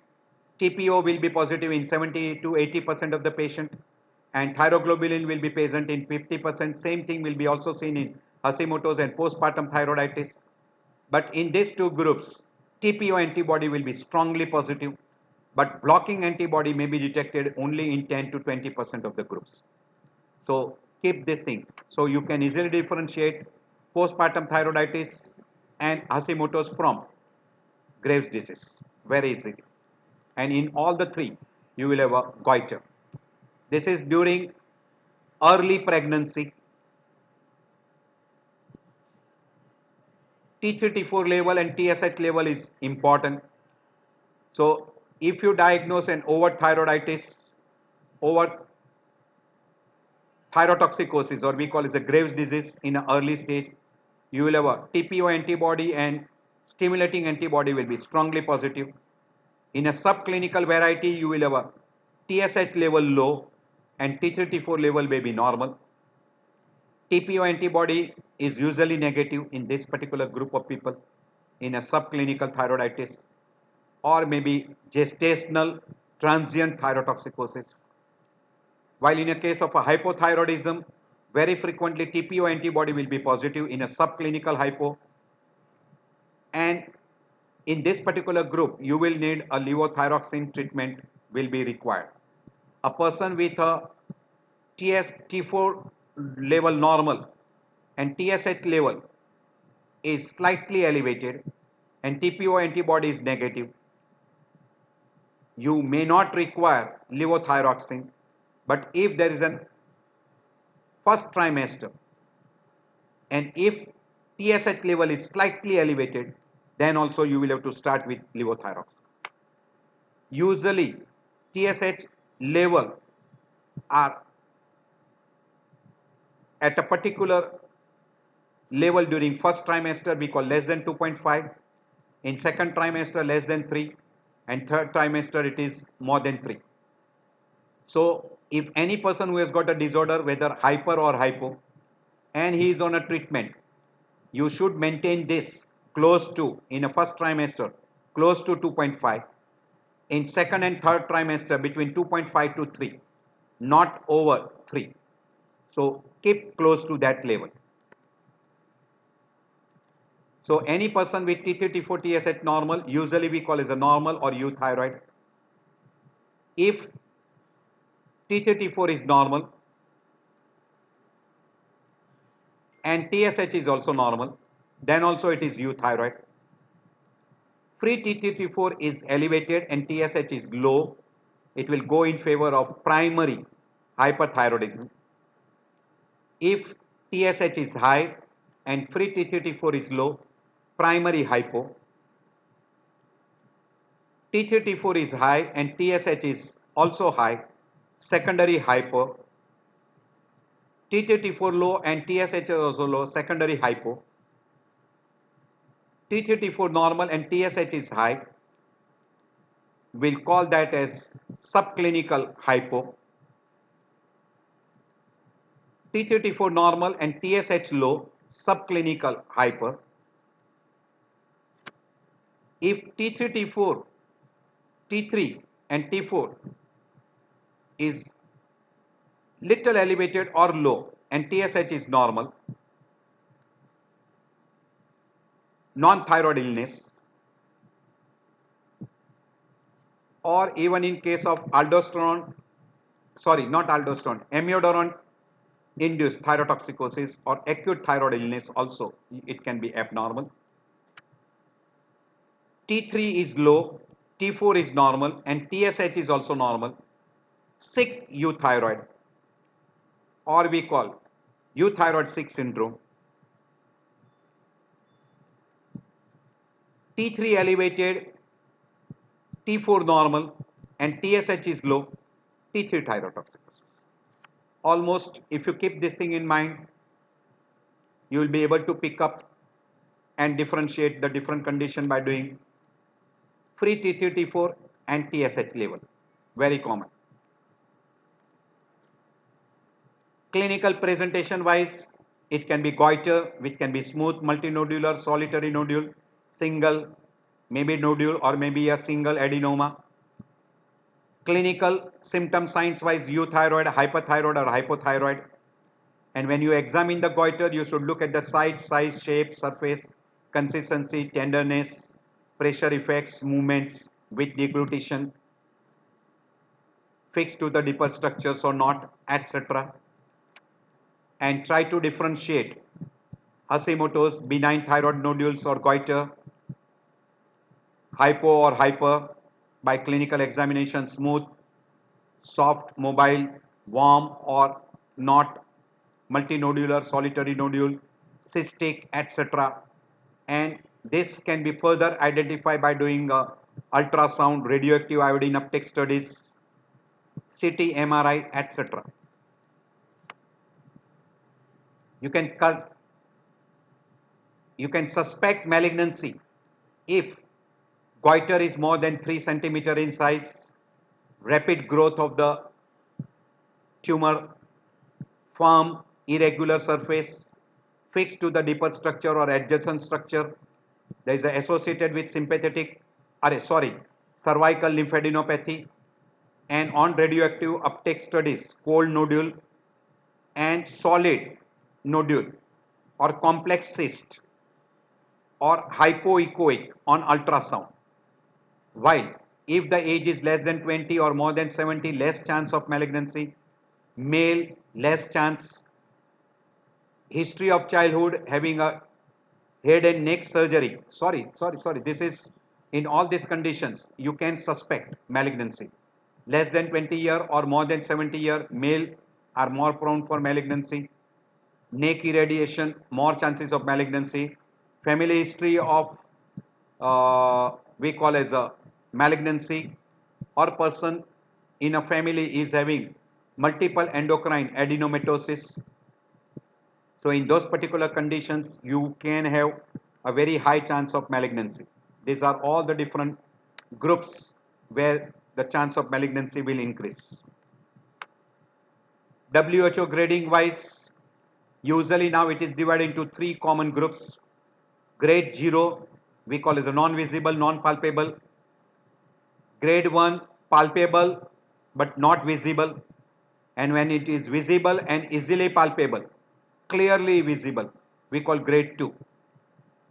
TPO will be positive in 70 to 80% of the patient, and thyroglobulin will be present in 50%. Same thing will be also seen in Hashimoto's and postpartum thyroiditis. But in these two groups, TPO antibody will be strongly positive, but blocking antibody may be detected only in 10 to 20% of the groups. So keep this thing. So you can easily differentiate postpartum thyroiditis and Hashimoto's from Graves' disease very easily. And in all the three, you will have a goiter. This is during early pregnancy. T3T4 level and TSH level is important. So if you diagnose an overt thyroiditis, overt thyrotoxicosis, or we call it a Graves' disease in an early stage, you will have a TPO antibody and stimulating antibody will be strongly positive. In a subclinical variety, you will have a TSH level low and T3T4 level may be normal. TPO antibody is usually negative in this particular group of people in a subclinical thyroiditis or maybe gestational transient thyrotoxicosis. While in a case of a hypothyroidism, very frequently TPO antibody will be positive in a subclinical hypo, and in this particular group, you will need a levothyroxine treatment will be required. A person with a T4 level normal and TSH level is slightly elevated and TPO antibody is negative, you may not require levothyroxine, but if there is an first trimester and if TSH level is slightly elevated, then also you will have to start with levothyroxine. Usually TSH level are at a particular level during first trimester, we call less than 2.5, in second trimester less than 3, and third trimester it is more than 3. So if any person who has got a disorder, whether hyper or hypo, and he is on a treatment, you should maintain this close to, in a first trimester, close to 2.5, in second and third trimester between 2.5 to 3, not over 3. So keep close to that level. So any person with T3, T4, TSH normal, usually we call as a normal or euthyroid. If T3, T4 is normal and TSH is also normal, then also it is euthyroid. Free T3, T4 is elevated and TSH is low, it will go in favor of primary hyperthyroidism. If TSH is high and free T3, T4 is low, primary hypo. T3, T4 is high and TSH is also high, secondary hypo. T3, T4 low and TSH is also low, secondary hypo. T3, T4 normal and TSH is high, we'll call that as subclinical hypo. T3 T4 normal and TSH low, subclinical hyper. If T3 T4, T3 and T4 is little elevated or low and TSH is normal, non-thyroid illness, or even in case of aldosterone, sorry, not aldosterone, amiodarone induced thyrotoxicosis or acute thyroid illness also, it can be abnormal. T3 is low, T4 is normal and TSH is also normal. Sick euthyroid, or we call euthyroid sick syndrome. T3 elevated, T4 normal and TSH is low, T3 thyrotoxicosis. Almost, if you keep this thing in mind, you will be able to pick up and differentiate the different condition by doing free T3 T4 and TSH level, very common. Clinical presentation wise, it can be goiter, which can be smooth multinodular, solitary nodule, single, maybe nodule or maybe a single adenoma. Clinical symptom signs wise, euthyroid, hyperthyroid or hypothyroid. And when you examine the goiter, you should look at the site, size, shape, surface, consistency, tenderness, pressure effects, movements with deglutition, fixed to the deeper structures or not, etc. And try to differentiate Hashimoto's, benign thyroid nodules or goiter, hypo or hyper by clinical examination, smooth, soft, mobile, warm or not, multinodular, solitary nodule, cystic, etc. And this can be further identified by doing ultrasound, radioactive iodine uptake studies, CT, MRI, etc. You can suspect malignancy if goiter is more than 3 centimeter in size, rapid growth of the tumor, firm, irregular surface, fixed to the deeper structure or adjacent structure. There is associated with cervical lymphadenopathy, and on radioactive uptake studies, cold nodule and solid nodule or complex cyst or hypoechoic on ultrasound. While if the age is less than 20 or more than 70, less chance of malignancy, male, less chance, history of childhood having a head and neck surgery, this is in all these conditions, you can suspect malignancy. Less than 20-year or more than 70-year male are more prone for malignancy. Neck irradiation, more chances of malignancy. Family history of we call as a malignancy, or person in a family is having multiple endocrine adenomatosis. So in those particular conditions, you can have a very high chance of malignancy. These are all the different groups where the chance of malignancy will increase. WHO grading wise, usually now it is divided into 3 common groups. Grade 0, we call as a non-visible, non-palpable. Grade 1, palpable but not visible. And when it is visible and easily palpable, clearly visible, we call grade 2.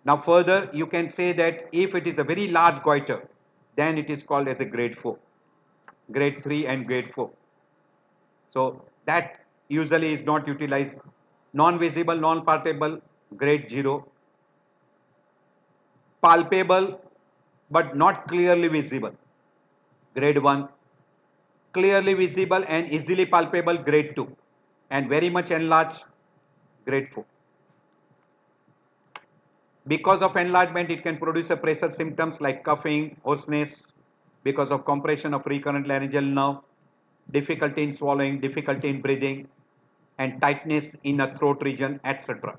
Now further, you can say that if it is a very large goiter, then it is called as a grade 4, grade 3 and grade 4. So that usually is not utilized. Non-visible, non-palpable, grade 0. Palpable but not clearly visible, grade 1. Clearly visible and easily palpable, grade 2. And very much enlarged, grade 4. Because of enlargement, it can produce a pressure symptoms like coughing, hoarseness, because of compression of recurrent laryngeal nerve, difficulty in swallowing, difficulty in breathing, and tightness in a throat region, etc.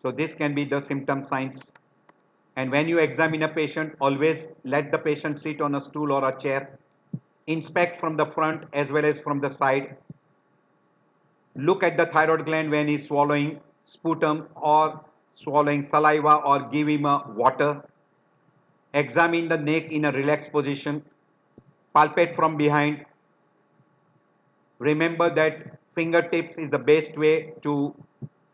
So this can be the symptom signs. And when you examine a patient, always let the patient sit on a stool or a chair. Inspect from the front as well as from the side. Look at the thyroid gland when he's swallowing sputum or swallowing saliva, or give him a water. Examine the neck in a relaxed position. Palpate from behind. Remember that fingertips is the best way to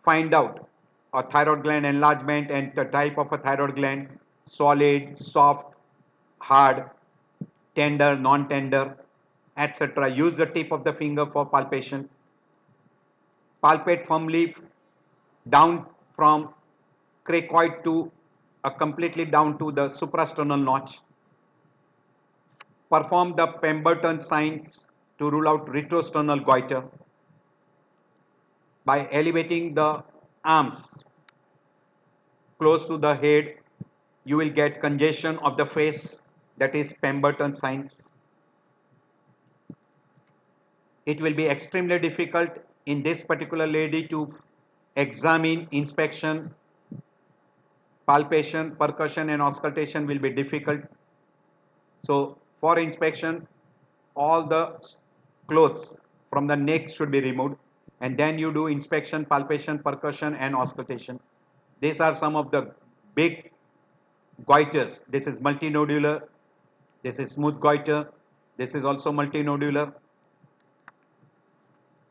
find out a thyroid gland enlargement and the type of a thyroid gland: solid, soft, hard, tender, non-tender, etc. Use the tip of the finger for palpation. Palpate firmly down from cricoid to completely down to the suprasternal notch. Perform the Pemberton signs to rule out retrosternal goiter. By elevating the arms close to the head, you will get congestion of the face, that is Pemberton signs. It will be extremely difficult in this particular lady to examine, inspection, palpation, percussion and auscultation will be difficult. So for inspection, all the clothes from the neck should be removed, and then you do inspection, palpation, percussion and auscultation. These are some of the big goiters. This is multinodular, this is smooth goiter, this is also multinodular.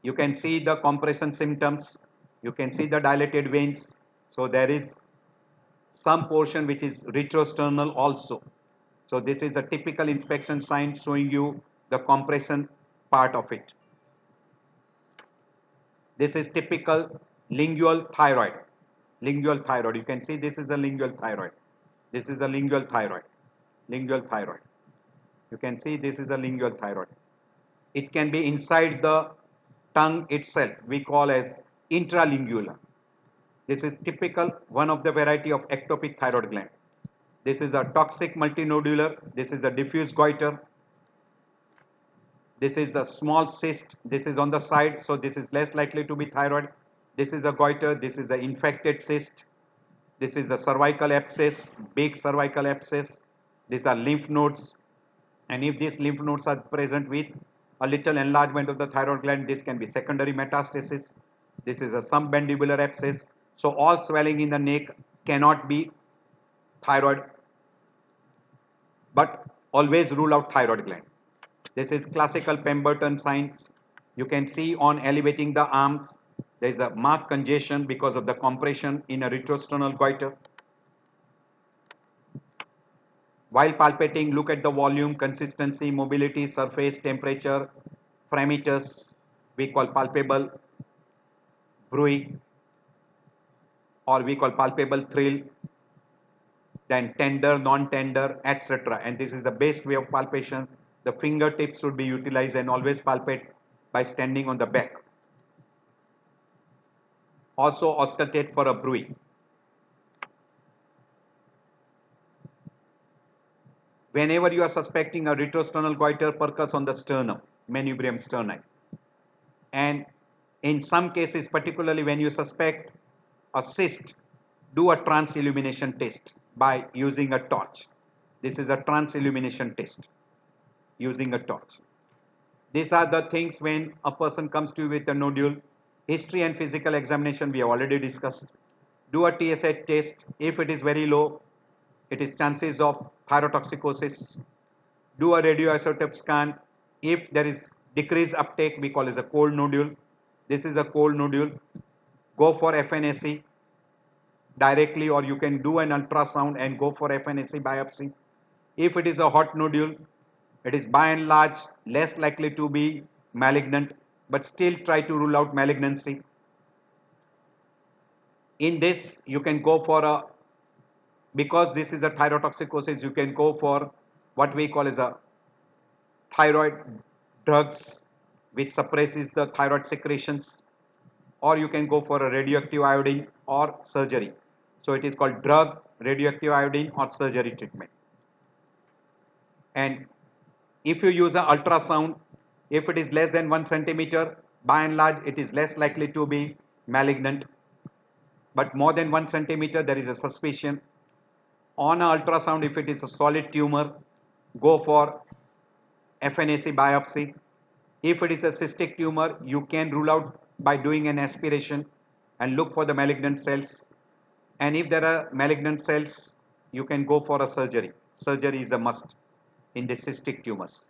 You can see the compression symptoms, you can see the dilated veins. So there is some portion which is retrosternal also. So this is a typical inspection sign showing you the compression part of it. This is typical lingual thyroid. Lingual thyroid. You can see this is a lingual thyroid. This is a lingual thyroid. Lingual thyroid. You can see this is a lingual thyroid. It can be inside the tongue itself. We call as intralingular. This is typical one of the variety of ectopic thyroid gland. This is a toxic multinodular. This is a diffuse goiter. This is a small cyst. This is on the side, so this is less likely to be thyroid. This is a goiter. This is an infected cyst. This is a cervical abscess, big cervical abscess. These are lymph nodes, and if these lymph nodes are present with a little enlargement of the thyroid gland, this can be secondary metastasis. This is a submandibular abscess. So all swelling in the neck cannot be thyroid, but always rule out thyroid gland. This is classical Pemberton signs. You can see on elevating the arms, there is a marked congestion because of the compression in a retrosternal goiter. While palpating, look at the volume, consistency, mobility, surface, temperature, parameters. We call palpable bruit, or we call palpable thrill, then tender, non-tender, etc. And this is the best way of palpation. The fingertips should be utilized, and always palpate by standing on the back. Also auscultate for a bruit. Whenever you are suspecting a retrosternal goiter, percuss on the sternum, manubrium sterni. And in some cases, particularly when you suspect a cyst, do a trans-illumination test by using a torch. This is a trans-illumination test using a torch. These are the things when a person comes to you with a nodule. History and physical examination we have already discussed. Do a TSH test. If it is very low, it is chances of thyrotoxicosis. Do a radioisotope scan. If there is decreased uptake, we call it a cold nodule. This is a cold nodule. Go for FNAC directly, or you can do an ultrasound and go for FNAC biopsy. If it is a hot nodule, it is by and large less likely to be malignant, but still try to rule out malignancy. In this, you can go for a, because this is a thyrotoxicosis, you can go for what we call as a thyroid drugs which suppresses the thyroid secretions, or you can go for a radioactive iodine or surgery. So it is called drug, radioactive iodine or surgery treatment. And if you use an ultrasound, if it is less than 1 centimeter, by and large it is less likely to be malignant, but more than 1 centimeter there is a suspicion. On a ultrasound, if it is a solid tumor, go for FNAC biopsy. If it is a cystic tumor, you can rule out by doing an aspiration and look for the malignant cells. And if there are malignant cells, you can go for a surgery. Surgery is a must in the cystic tumors.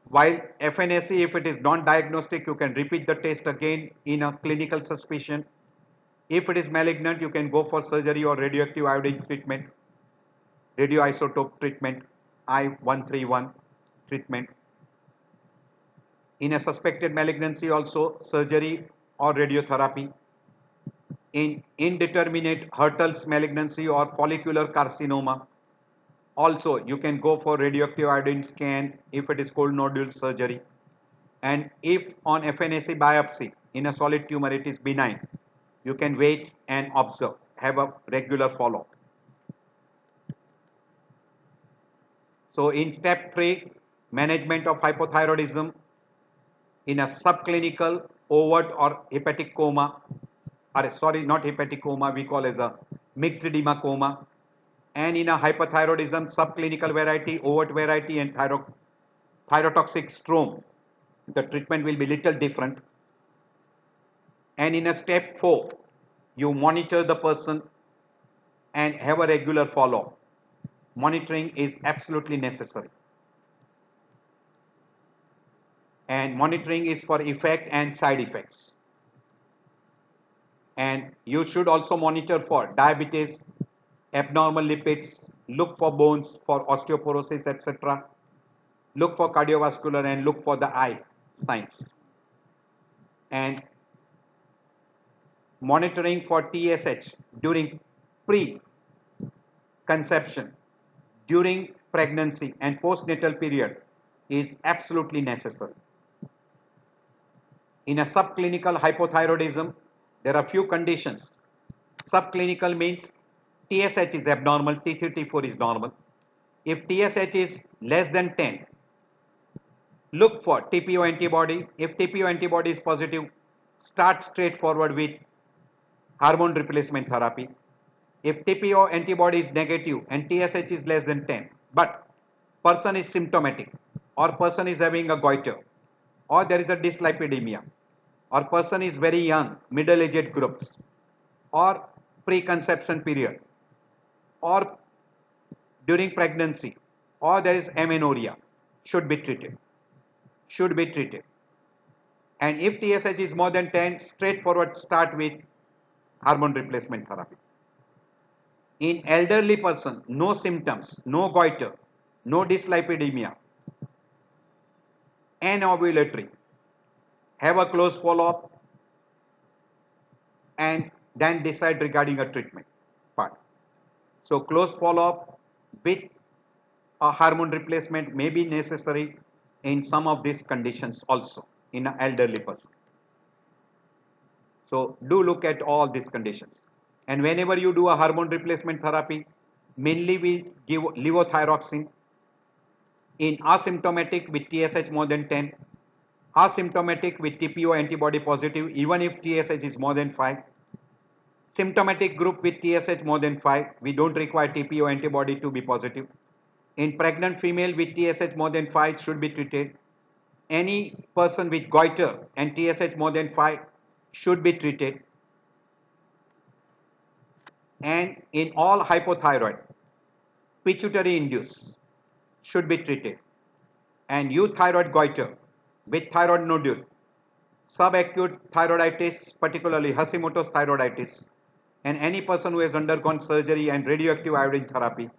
While FNAC, if it is non-diagnostic, you can repeat the test again in a clinical suspicion. If it is malignant, you can go for surgery or radioactive iodine treatment, radioisotope treatment, I-131 treatment. In a suspected malignancy also, surgery or radiotherapy. In indeterminate Hertel's malignancy or follicular carcinoma, also you can go for radioactive iodine scan if it is cold nodule surgery. And if on FNAC biopsy in a solid tumor it is benign, you can wait and observe, have a regular follow-up. So in step 3, management of hypothyroidism in a subclinical overt or hepatic coma, or sorry, not hepatic coma, we call as a mixed edema coma, and in a hypothyroidism subclinical variety, overt variety, and thyrotoxic storm, the treatment will be little different. And in a step 4, you monitor the person and have a regular follow-up. Monitoring is absolutely necessary. And monitoring is for effect and side effects. And you should also monitor for diabetes, abnormal lipids, look for bones for osteoporosis, etc. Look for cardiovascular and look for the eye signs. And monitoring for TSH during pre-conception, during pregnancy and postnatal period is absolutely necessary. In a subclinical hypothyroidism, there are few conditions. Subclinical means TSH is abnormal, T3, T4 is normal. If TSH is less than 10, look for TPO antibody. If TPO antibody is positive, start straightforward with hormone replacement therapy. If TPO antibody is negative and TSH is less than 10, but person is symptomatic, or person is having a goiter, or there is a dyslipidemia, or person is very young, middle-aged groups, or preconception period, or during pregnancy, or there is amenorrhea, should be treated. Should be treated. And if TSH is more than 10, straightforward start with hormone replacement therapy. In elderly person, no symptoms, no goiter, no dyslipidemia, anovulatory, have a close follow-up and then decide regarding a treatment part. So close follow-up with a hormone replacement may be necessary in some of these conditions also in an elderly person. So do look at all these conditions. And whenever you do a hormone replacement therapy, mainly we give levothyroxine in asymptomatic with TSH more than 10, asymptomatic with TPO antibody positive even if TSH is more than 5, symptomatic group with TSH more than 5, we don't require TPO antibody to be positive. In pregnant female with TSH more than 5 should be treated. Any person with goiter and TSH more than 5 should be treated. And in all hypothyroid, pituitary induced should be treated. And euthyroid goiter with thyroid nodule, subacute thyroiditis, particularly Hashimoto's thyroiditis, and any person who has undergone surgery and radioactive iodine therapy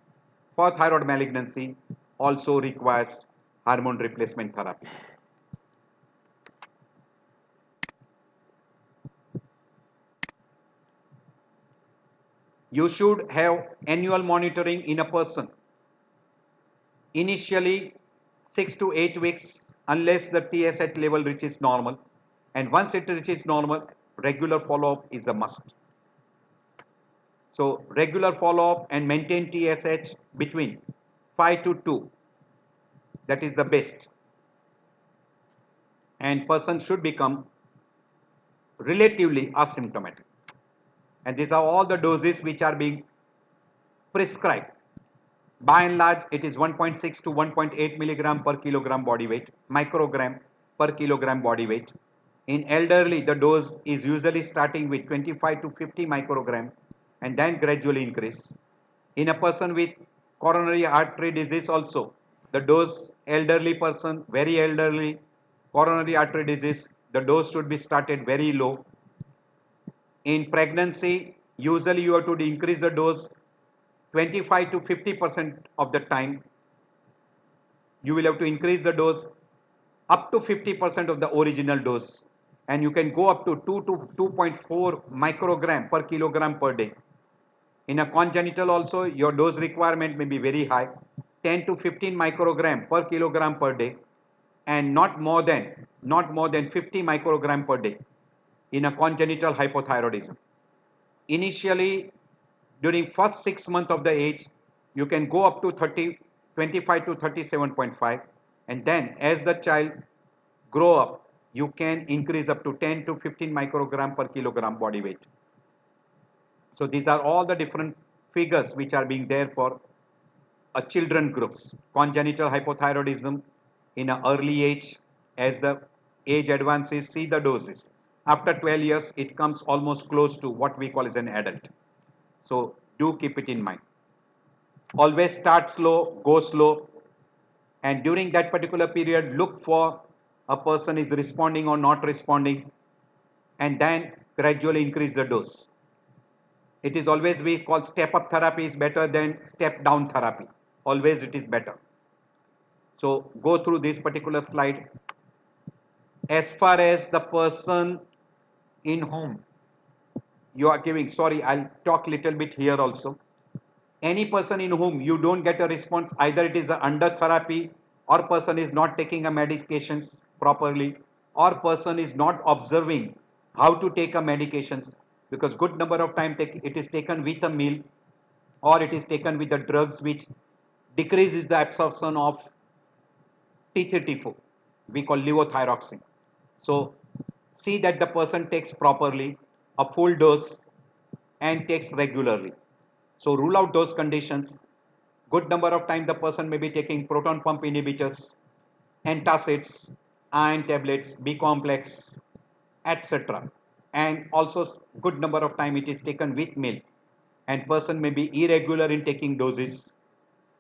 for thyroid malignancy also requires hormone replacement therapy. You should have annual monitoring in a person. Initially 6 to 8 weeks unless the TSH level reaches normal, and once it reaches normal, regular follow-up is a must. So regular follow-up and maintain TSH between 5 to 2, that is the best, and person should become relatively asymptomatic. And these are all the doses which are being prescribed. By and large, it is 1.6 to 1.8 milligram per kilogram body weight, microgram per kilogram body weight. In elderly, the dose is usually starting with 25 to 50 microgram and then gradually increase. In a person with coronary artery disease also, the dose, elderly person, very elderly, coronary artery disease, the dose should be started very low. In pregnancy, usually you have to increase the dose 25 to 50% of the time. You will have to increase the dose up to 50% of the original dose, and you can go up to 2 to 2.4 microgram per kilogram per day. In a congenital also, your dose requirement may be very high, 10 to 15 microgram per kilogram per day, and not more than 50 microgram per day in a congenital hypothyroidism. Initially, during first 6 months of the age, you can go up to 25 to 37.5, and then as the child grow up, you can increase up to 10 to 15 microgram per kilogram body weight. So these are all the different figures which are being there for a children groups. Congenital hypothyroidism in an early age, as the age advances, see the doses. After 12 years, it comes almost close to what we call as an adult. So do keep it in mind. Always start slow, go slow, and during that particular period, look for a person is responding or not responding, and then gradually increase the dose. It is always we call step up therapy is better than step down therapy. Always it is better. So go through this particular slide. As far as the person in whom you are giving, sorry, I'll talk little bit here also. Any person in whom you don't get a response, either it is under therapy, or person is not taking a medications properly, or person is not observing how to take a medications, because good number of time it is taken with a meal, or it is taken with the drugs which decreases the absorption of T34, we call levothyroxine. So see that the person takes properly a full dose and takes regularly. So rule out those conditions. Good number of time the person may be taking proton pump inhibitors, antacids, iron tablets, B complex, etc. And also good number of time it is taken with meal, and person may be irregular in taking doses,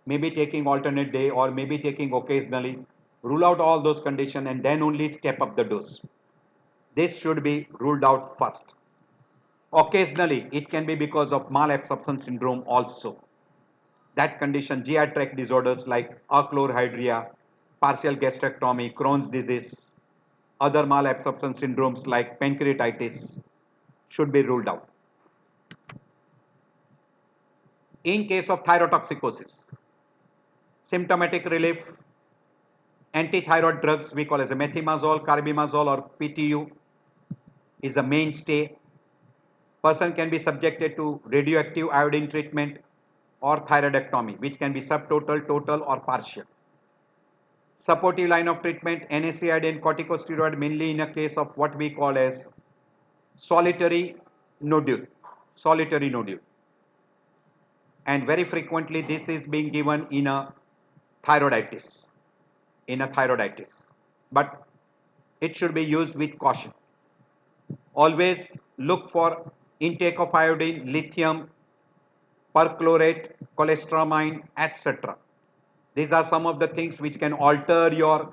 maybe taking alternate day or maybe taking occasionally. Rule out all those conditions and then only step up the dose. This should be ruled out first. Occasionally, it can be because of malabsorption syndrome also. That condition, GI tract disorders like achlorhydria, partial gastrectomy, Crohn's disease, other malabsorption syndromes like pancreatitis should be ruled out. In case of thyrotoxicosis, symptomatic relief, antithyroid drugs we call as a methimazole, carbimazole or PTU is a mainstay. Person can be subjected to radioactive iodine treatment or thyroidectomy, which can be subtotal, total or partial. Supportive line of treatment, NSAID and corticosteroid, mainly in a case of what we call as solitary nodule. And very frequently this is being given in a thyroiditis. But it should be used with caution. Always look for intake of iodine, lithium, perchlorate, cholestyramine, etc. These are some of the things which can alter your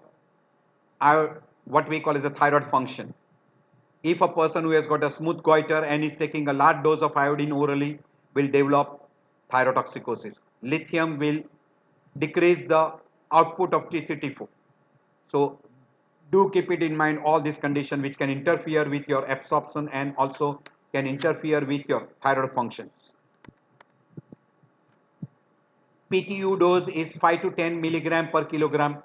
what we call as a thyroid function. If a person who has got a smooth goiter and is taking a large dose of iodine orally will develop thyrotoxicosis. Lithium will decrease the output of T34. So do keep it in mind all these conditions which can interfere with your absorption and also can interfere with your thyroid functions. PTU dose is 5 to 10 milligram per kilogram.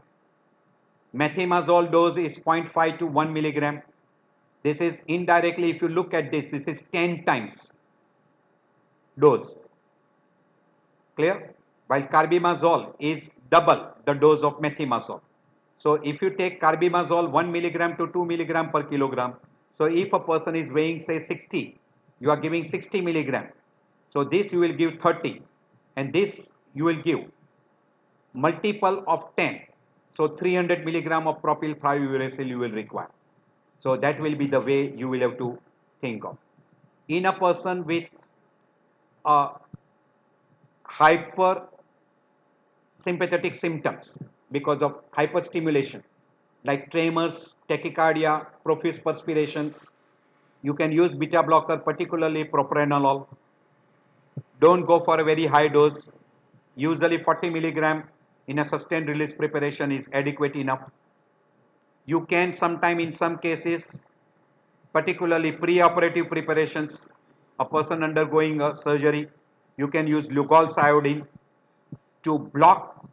Methimazole dose is 0.5 to 1 milligram. This is indirectly, if you look at this, this is 10 times dose. Clear? While carbimazole is double the dose of methimazole. So if you take carbimazole 1 milligram to 2 milligram per kilogram, so if a person is weighing say 60, you are giving 60 milligram. So this you will give 30, and this you will give multiple of 10. So 300 milligram of propylthiouracil you will require. So that will be the way you will have to think of. In a person with a hypersympathetic symptoms because of hyperstimulation like tremors, tachycardia, profuse perspiration, you can use beta blocker, particularly propranolol. Don't go for a very high dose. Usually 40 milligram in a sustained release preparation is adequate enough. You can sometime in some cases, particularly pre-operative preparations, a person undergoing a surgery, you can use Lugol's iodine to block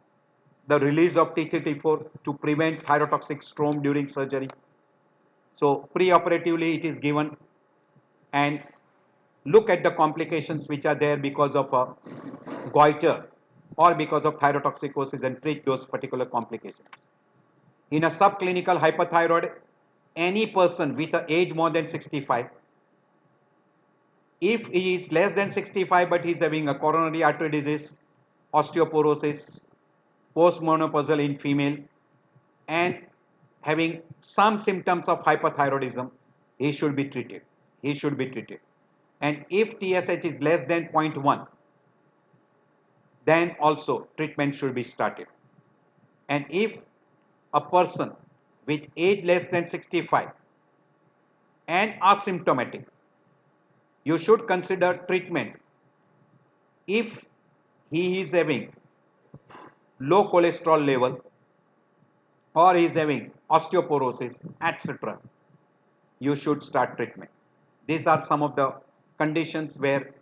the release of T3T4 to prevent thyrotoxic storm during surgery. So pre-operatively it is given, and look at the complications which are there because of a goiter or because of thyrotoxicosis and treat those particular complications. In a subclinical hyperthyroid, any person with an age more than 65, if he is less than 65 but he is having a coronary artery disease, osteoporosis, postmenopausal in female, and having some symptoms of hyperthyroidism, he should be treated. He should be treated. And if TSH is less than 0.1, then also treatment should be started. And if a person with age less than 65 and asymptomatic, you should consider treatment if he is having low cholesterol level or he is having osteoporosis, etc. You should start treatment. These are some of the conditions where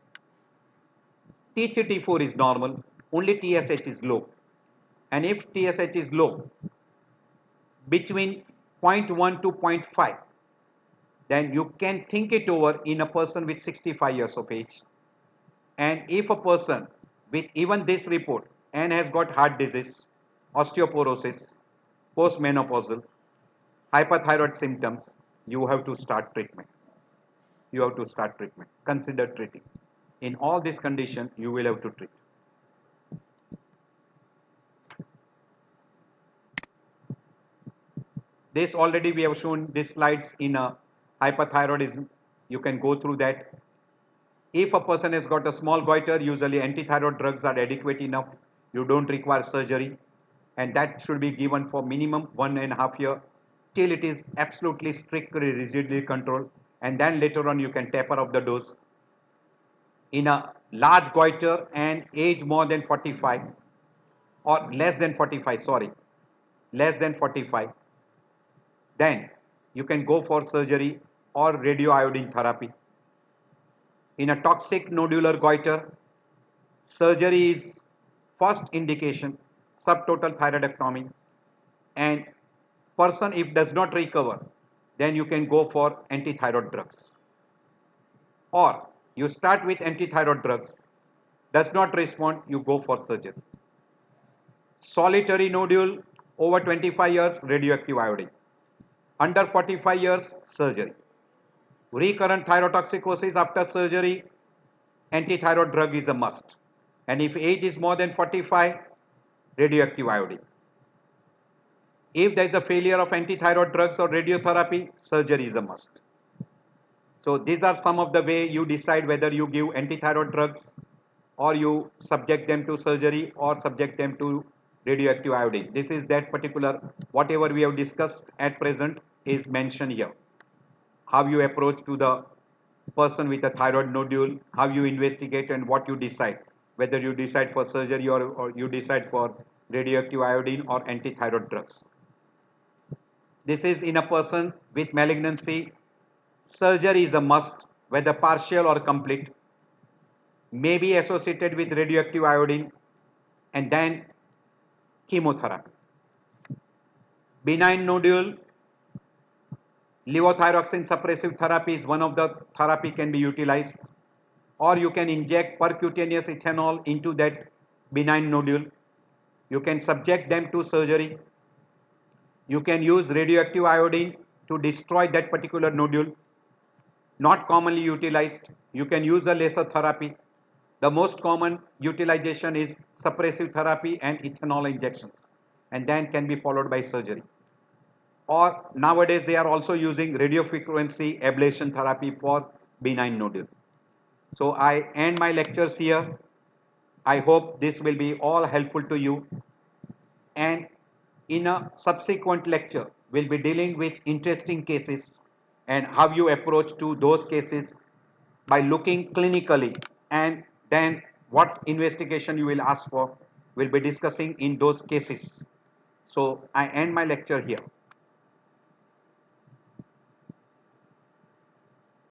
T3T4 is normal, only TSH is low. And if TSH is low, between 0.1 to 0.5, then you can think it over in a person with 65 years of age. And if a person with even this report and has got heart disease, osteoporosis, postmenopausal, hyperthyroid symptoms, you have to start treatment. You have to start treatment. Consider treating. In all these conditions, you will have to treat. This already we have shown these slides in a hyperthyroidism. You can go through that. If a person has got a small goiter, usually antithyroid drugs are adequate enough. You don't require surgery, and that should be given for minimum 1.5 years till it is absolutely strictly rigidly controlled, and then later on you can taper off the dose. In a large goiter and age more than 45 or less than 45, sorry, less than 45, then you can go for surgery or radioiodine therapy. In a toxic nodular goiter, surgery is first indication, subtotal thyroidectomy, and person if does not recover, then you can go for antithyroid drugs. Or you start with antithyroid drugs, does not respond, you go for surgery. Solitary nodule over 25 years, radioactive iodine. Under 45 years, surgery. Recurrent thyrotoxicosis after surgery, antithyroid drug is a must. And if age is more than 45, radioactive iodine. If there is a failure of antithyroid drugs or radiotherapy, surgery is a must. So these are some of the way you decide whether you give antithyroid drugs or you subject them to surgery or subject them to radioactive iodine. This is that particular, whatever we have discussed at present is mentioned here. How you approach to the person with a thyroid nodule, how you investigate and what you decide, whether you decide for surgery or you decide for radioactive iodine or antithyroid drugs. This is in a person with malignancy. Surgery is a must, whether partial or complete, may be associated with radioactive iodine, and then chemotherapy. Benign nodule, levothyroxine suppressive therapy is one of the therapy can be utilized, or you can inject percutaneous ethanol into that benign nodule. You can subject them to surgery. You can use radioactive iodine to destroy that particular nodule. Not commonly utilized. You can use a laser therapy. The most common utilization is suppressive therapy and ethanol injections, and then can be followed by surgery. Or nowadays they are also using radiofrequency ablation therapy for benign nodule. So I end my lectures here. I hope this will be all helpful to you, and in a subsequent lecture we'll be dealing with interesting cases and how you approach to those cases by looking clinically, and then what investigation you will ask for, we'll be discussing in those cases. So I end my lecture here.